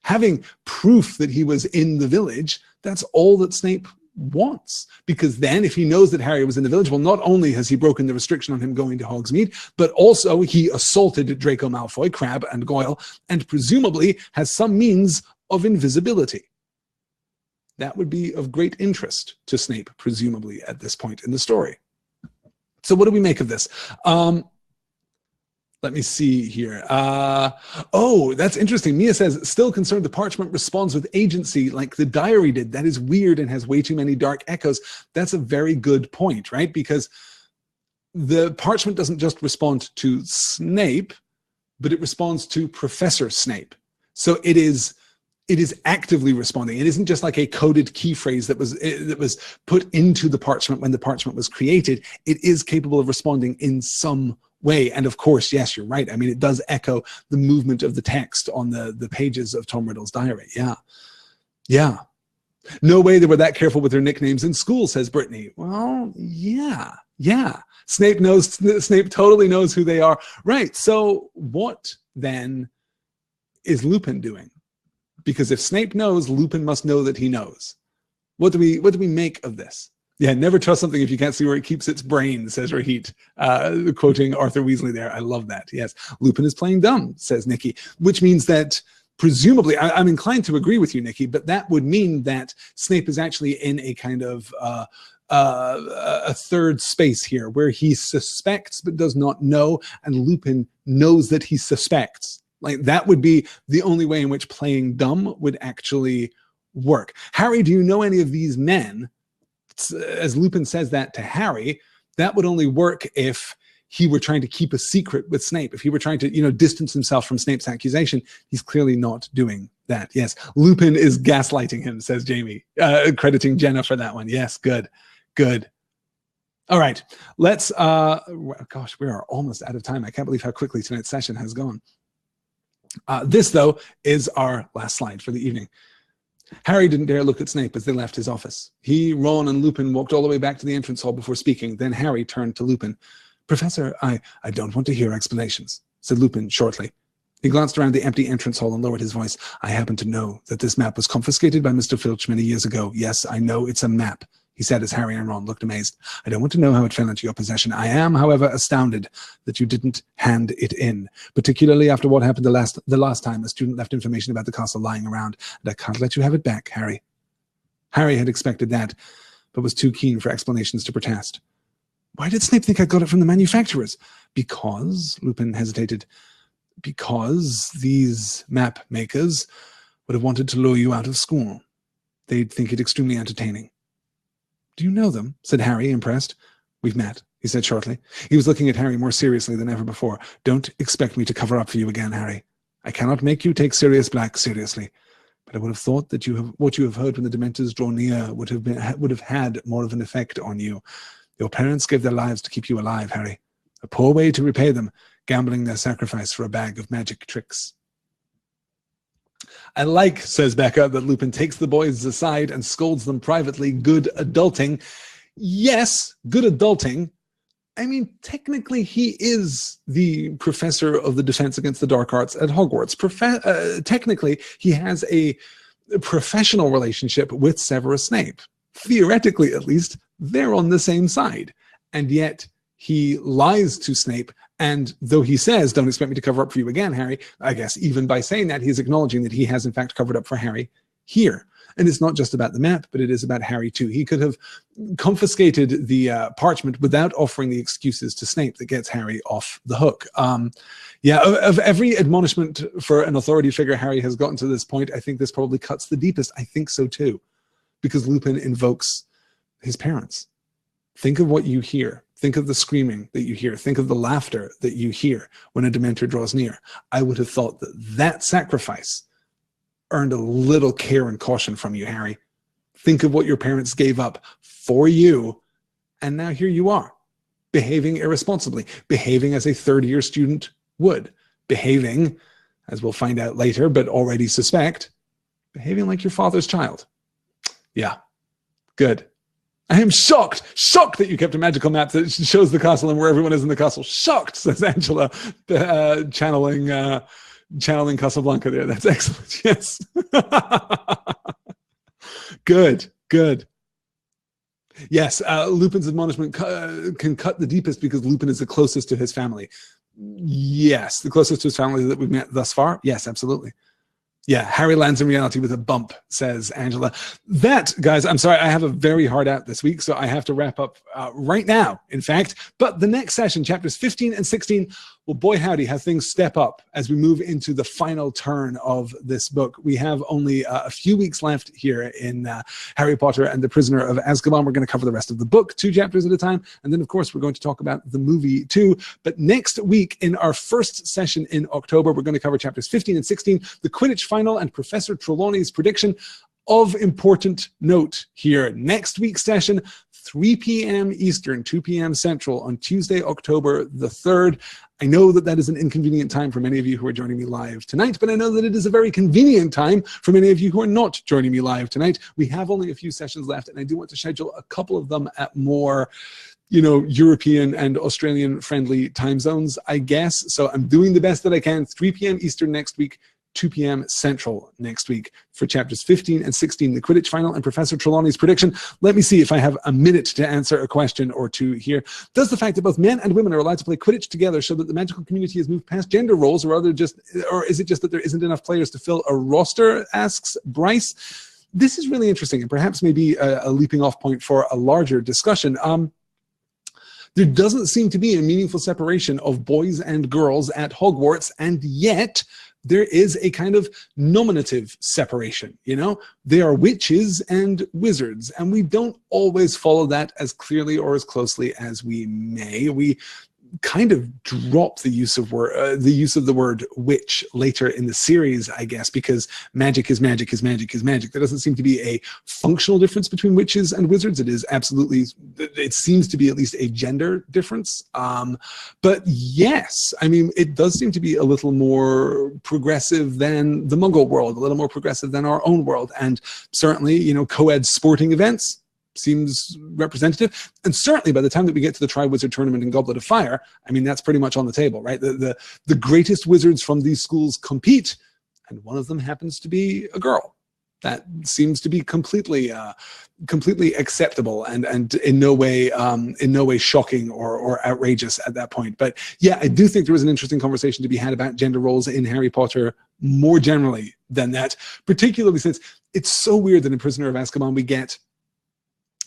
Having proof that he was in the village, that's all that Snape wants, because then if he knows that Harry was in the village, well, not only has he broken the restriction on him going to Hogsmeade, but also he assaulted Draco Malfoy, Crabbe, and Goyle, and presumably has some means of invisibility. That would be of great interest to Snape, presumably, at this point in the story. So what do we make of this? Let me see here. Oh, that's interesting. Mia says, still concerned the parchment responds with agency like the diary did. That is weird and has way too many dark echoes. That's a very good point, right? Because the parchment doesn't just respond to Snape, but it responds to Professor Snape. So it is actively responding. It isn't just like a coded key phrase that was put into the parchment when the parchment was created. It is capable of responding in some way. And of course, yes, you're right. I mean, it does echo the movement of the text on the pages of Tom Riddle's diary. Yeah. No way they were that careful with their nicknames in school, says Brittany. Well, yeah. Snape totally knows who they are. Right. So what then is Lupin doing? Because if Snape knows, Lupin must know that he knows. What do we make of this? Yeah, never trust something if you can't see where it keeps its brain, says Rahit, quoting Arthur Weasley there. I love that. Yes, Lupin is playing dumb, says Nikki, which means that presumably, I'm inclined to agree with you, Nikki, but that would mean that Snape is actually in a kind of a third space here where he suspects but does not know, and Lupin knows that he suspects. Like, that would be the only way in which playing dumb would actually work. Harry, do you know any of these men? As Lupin says that to Harry, that would only work if he were trying to keep a secret with Snape. If he were trying to, distance himself from Snape's accusation, he's clearly not doing that. Yes, Lupin is gaslighting him, says Jamie, crediting Jenna for that one. Yes, good. All right, let's, gosh, we are almost out of time. I can't believe how quickly tonight's session has gone. This, though, is our last slide for the evening. Harry didn't dare look at Snape as they left his office. He, Ron, and Lupin walked all the way back to the entrance hall before speaking. Then Harry turned to Lupin. Professor, I don't want to hear explanations, said Lupin shortly. He glanced around the empty entrance hall and lowered his voice. I happen to know that this map was confiscated by Mr. Filch many years ago. Yes, I know it's a map, he said as Harry and Ron looked amazed. I don't want to know how it fell into your possession. I am, however, astounded that you didn't hand it in, particularly after what happened the last time a student left information about the castle lying around, and I can't let you have it back, Harry. Harry had expected that, but was too keen for explanations to protest. Why did Snape think I got it from the manufacturers? Because, Lupin hesitated, because these map makers would have wanted to lure you out of school. They'd think it extremely entertaining. Do you know them? Said Harry, impressed. We've met, he said shortly. He was looking at Harry more seriously than ever before. Don't expect me to cover up for you again, Harry. I cannot make you take Sirius Black seriously, but I would have thought that what you have heard when the Dementors draw near would have had more of an effect on you. Your parents gave their lives to keep you alive, Harry. A poor way to repay them, gambling their sacrifice for a bag of magic tricks. I like, says Becca, that Lupin takes the boys aside and scolds them privately. Good adulting. Yes, good adulting. I mean, technically, he is the professor of the defense against the dark arts at Hogwarts. Technically, he has a professional relationship with Severus Snape. Theoretically, at least, they're on the same side. And yet, he lies to Snape. And though he says, don't expect me to cover up for you again, Harry, I guess even by saying that, he's acknowledging that he has, in fact, covered up for Harry here. And it's not just about the map, but it is about Harry too. He could have confiscated the parchment without offering the excuses to Snape that gets Harry off the hook. Of every admonishment for an authority figure Harry has gotten to this point, I think this probably cuts the deepest. I think so too, because Lupin invokes his parents. Think of what you hear. Think of the screaming that you hear. Think of the laughter that you hear when a Dementor draws near. I would have thought that that sacrifice earned a little care and caution from you, Harry. Think of what your parents gave up for you, and now here you are, behaving irresponsibly, behaving as a third-year student would, behaving, as we'll find out later, but already suspect, behaving like your father's child. Yeah, good. I am shocked that you kept a magical map that shows the castle and where everyone is in the castle. Shocked, says Angela, channeling Casablanca there. That's excellent. Yes. Good. Yes, Lupin's admonishment can cut the deepest because Lupin is the closest to his family. Yes, the closest to his family that we've met thus far. Yes, absolutely. Yeah, Harry lands in reality with a bump, says Angela. That, guys, I'm sorry, I have a very hard out this week, so I have to wrap up right now, in fact. But the next session, chapters 15 and 16, well, boy howdy, how things step up as we move into the final turn of this book. We have only a few weeks left here in Harry Potter and the Prisoner of Azkaban. We're going to cover the rest of the book, 2 chapters at a time. And then, of course, we're going to talk about the movie, too. But next week, in our first session in October, we're going to cover chapters 15 and 16, the Quidditch final, and Professor Trelawney's prediction. Of important note here, next week's session, 3 p.m. Eastern, 2 p.m. Central on Tuesday, October the 3rd. I know that that is an inconvenient time for many of you who are joining me live tonight, but I know that it is a very convenient time for many of you who are not joining me live tonight. We have only a few sessions left, and I do want to schedule a couple of them at more European and Australian friendly time zones, I guess. So I'm doing the best that I can. 3 p.m. Eastern next week, 2 p.m. Central next week for chapters 15 and 16, the Quidditch final and Professor Trelawney's prediction. Let me see if I have a minute to answer a question or two here. Does the fact that both men and women are allowed to play Quidditch together show that the magical community has moved past gender roles, or is it just that there isn't enough players to fill a roster, asks Bryce. This is really interesting and perhaps maybe a leaping off point for a larger discussion. There doesn't seem to be a meaningful separation of boys and girls at Hogwarts, and yet there is a kind of nominative separation, They are witches and wizards, and we don't always follow that as clearly or as closely as we may. We kind of drop the use of the word witch later in the series, I guess, because magic is magic is magic is magic. There doesn't seem to be a functional difference between witches and wizards. It seems to be at least a gender difference. But yes, I mean, it does seem to be a little more progressive than the Muggle world, a little more progressive than our own world. And certainly, co-ed sporting events seems representative. And certainly by the time that we get to the Triwizard Tournament in Goblet of Fire, I mean, that's pretty much on the table, right? The greatest wizards from these schools compete, and one of them happens to be a girl. That seems to be completely acceptable and in no way shocking or outrageous at that point. But yeah, I do think there was an interesting conversation to be had about gender roles in Harry Potter more generally than that, particularly since it's so weird that in Prisoner of Azkaban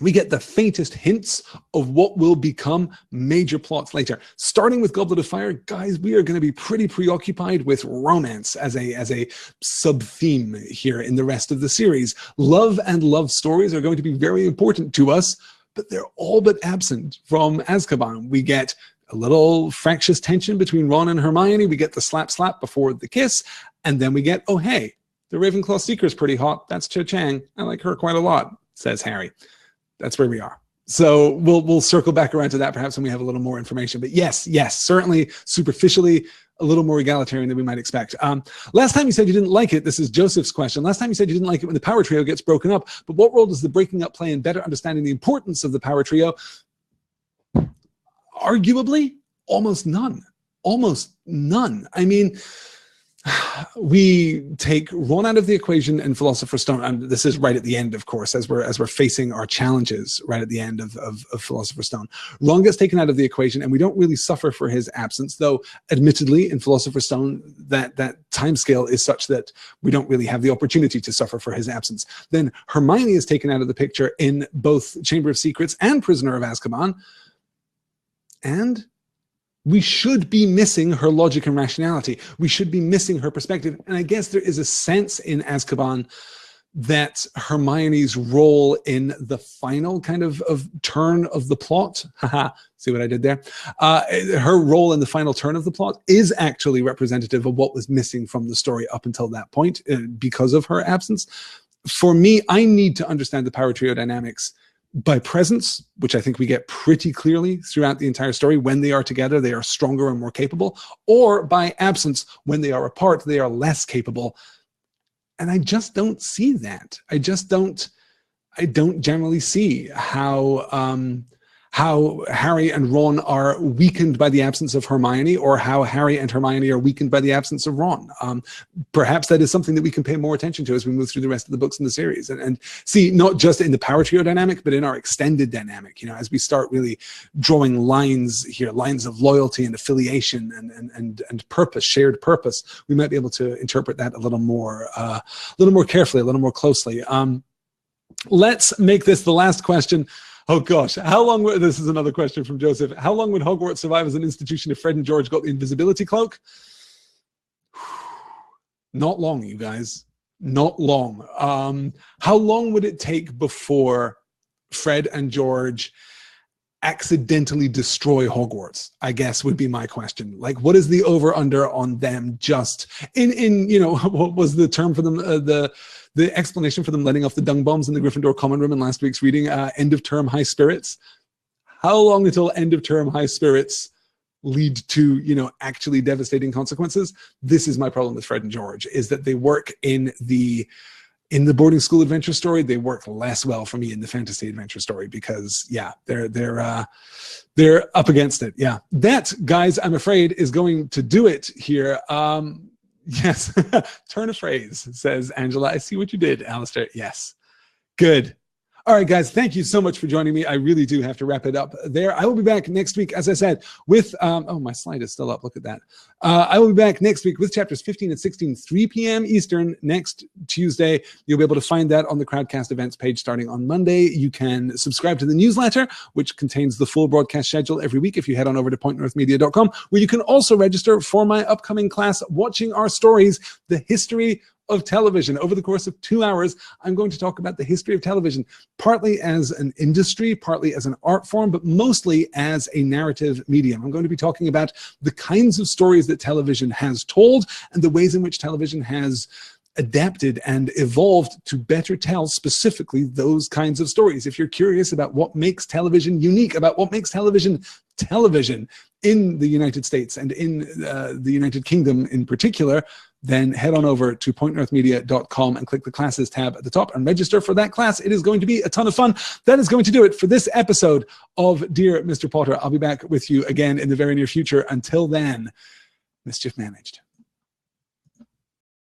we get the faintest hints of what will become major plots later. Starting with Goblet of Fire, guys, we are going to be pretty preoccupied with romance as a sub-theme here in the rest of the series. Love and love stories are going to be very important to us, but they're all but absent from Azkaban. We get a little fractious tension between Ron and Hermione. We get the slap before the kiss, and then we get, oh, hey, the Ravenclaw Seeker's pretty hot. That's Cho Chang. I like her quite a lot, says Harry. That's where we are. So we'll circle back around to that perhaps when we have a little more information. But yes, certainly superficially a little more egalitarian than we might expect. Last time you said you didn't like it. This is Joseph's question. Last time you said you didn't like it when the power trio gets broken up. But what role does the breaking up play in better understanding the importance of the power trio? Arguably, almost none. Almost none. I mean, we take Ron out of the equation in Philosopher's Stone, and this is right at the end, of course, as we're facing our challenges right at the end of Philosopher's Stone. Ron gets taken out of the equation, and we don't really suffer for his absence, though admittedly in Philosopher's Stone that time scale is such that we don't really have the opportunity to suffer for his absence. Then Hermione is taken out of the picture in both Chamber of Secrets and Prisoner of Azkaban, and we should be missing her logic and rationality. We should be missing her perspective. And I guess there is a sense in Azkaban that Hermione's role in the final kind of turn of the plot, see what I did there? Her role in the final turn of the plot is actually representative of what was missing from the story up until that point because of her absence. For me, I need to understand the power trio dynamics by presence, which I think we get pretty clearly throughout the entire story. When they are together, they are stronger and more capable, or by absence, when they are apart, they are less capable. And I just don't see that. I don't generally see how Harry and Ron are weakened by the absence of Hermione, or how Harry and Hermione are weakened by the absence of Ron. Perhaps that is something that we can pay more attention to as we move through the rest of the books in the series, and see not just in the power trio dynamic, but in our extended dynamic. You know, as we start really drawing lines here, lines of loyalty and affiliation and purpose, shared purpose, we might be able to interpret that a little more carefully, a little more closely. Let's make this the last question. Oh gosh, how long would, this is another question from Joseph, how long would Hogwarts survive as an institution if Fred and George got the invisibility cloak? Not long, you guys. Not long. How long would it take before Fred and George accidentally destroy Hogwarts, I guess would be my question. Like, what is the over under on them just in you know, what was the term for them, the explanation for them letting off the dung bombs in the Gryffindor common room in last week's reading, end of term high spirits? How long until end of term high spirits lead to, you know, actually devastating consequences? This is my problem with Fred and George, is that they work in the boarding school adventure story. They work less well for me in the fantasy adventure story because, yeah, they're up against it. Yeah, that, guys, I'm afraid is going to do it here. Yes, turn a phrase, says Angela. I see what you did, Alistair. Yes, good. All right, guys, thank you so much for joining me. I really do have to wrap it up there. I will be back next week, as I said, with, oh, my slide is still up. Look at that. I will be back next week with chapters 15 and 16, 3 p.m. Eastern, next Tuesday. You'll be able to find that on the Crowdcast events page starting on Monday. You can subscribe to the newsletter, which contains the full broadcast schedule every week if you head on over to pointnorthmedia.com, where you can also register for my upcoming class, Watching Our Stories, the History of Television. Over the course of 2 hours, I'm going to talk about the history of television, partly as an industry, partly as an art form, but mostly as a narrative medium. I'm going to be talking about the kinds of stories that television has told and the ways in which television has adapted and evolved to better tell specifically those kinds of stories. If you're curious about what makes television unique, about what makes television television in the United States and in the United Kingdom in particular, then head on over to pointnorthmedia.com and click the classes tab at the top and register for that class. It is going to be a ton of fun. That is going to do it for this episode of Dear Mr. Potter. I'll be back with you again in the very near future. Until then, mischief managed.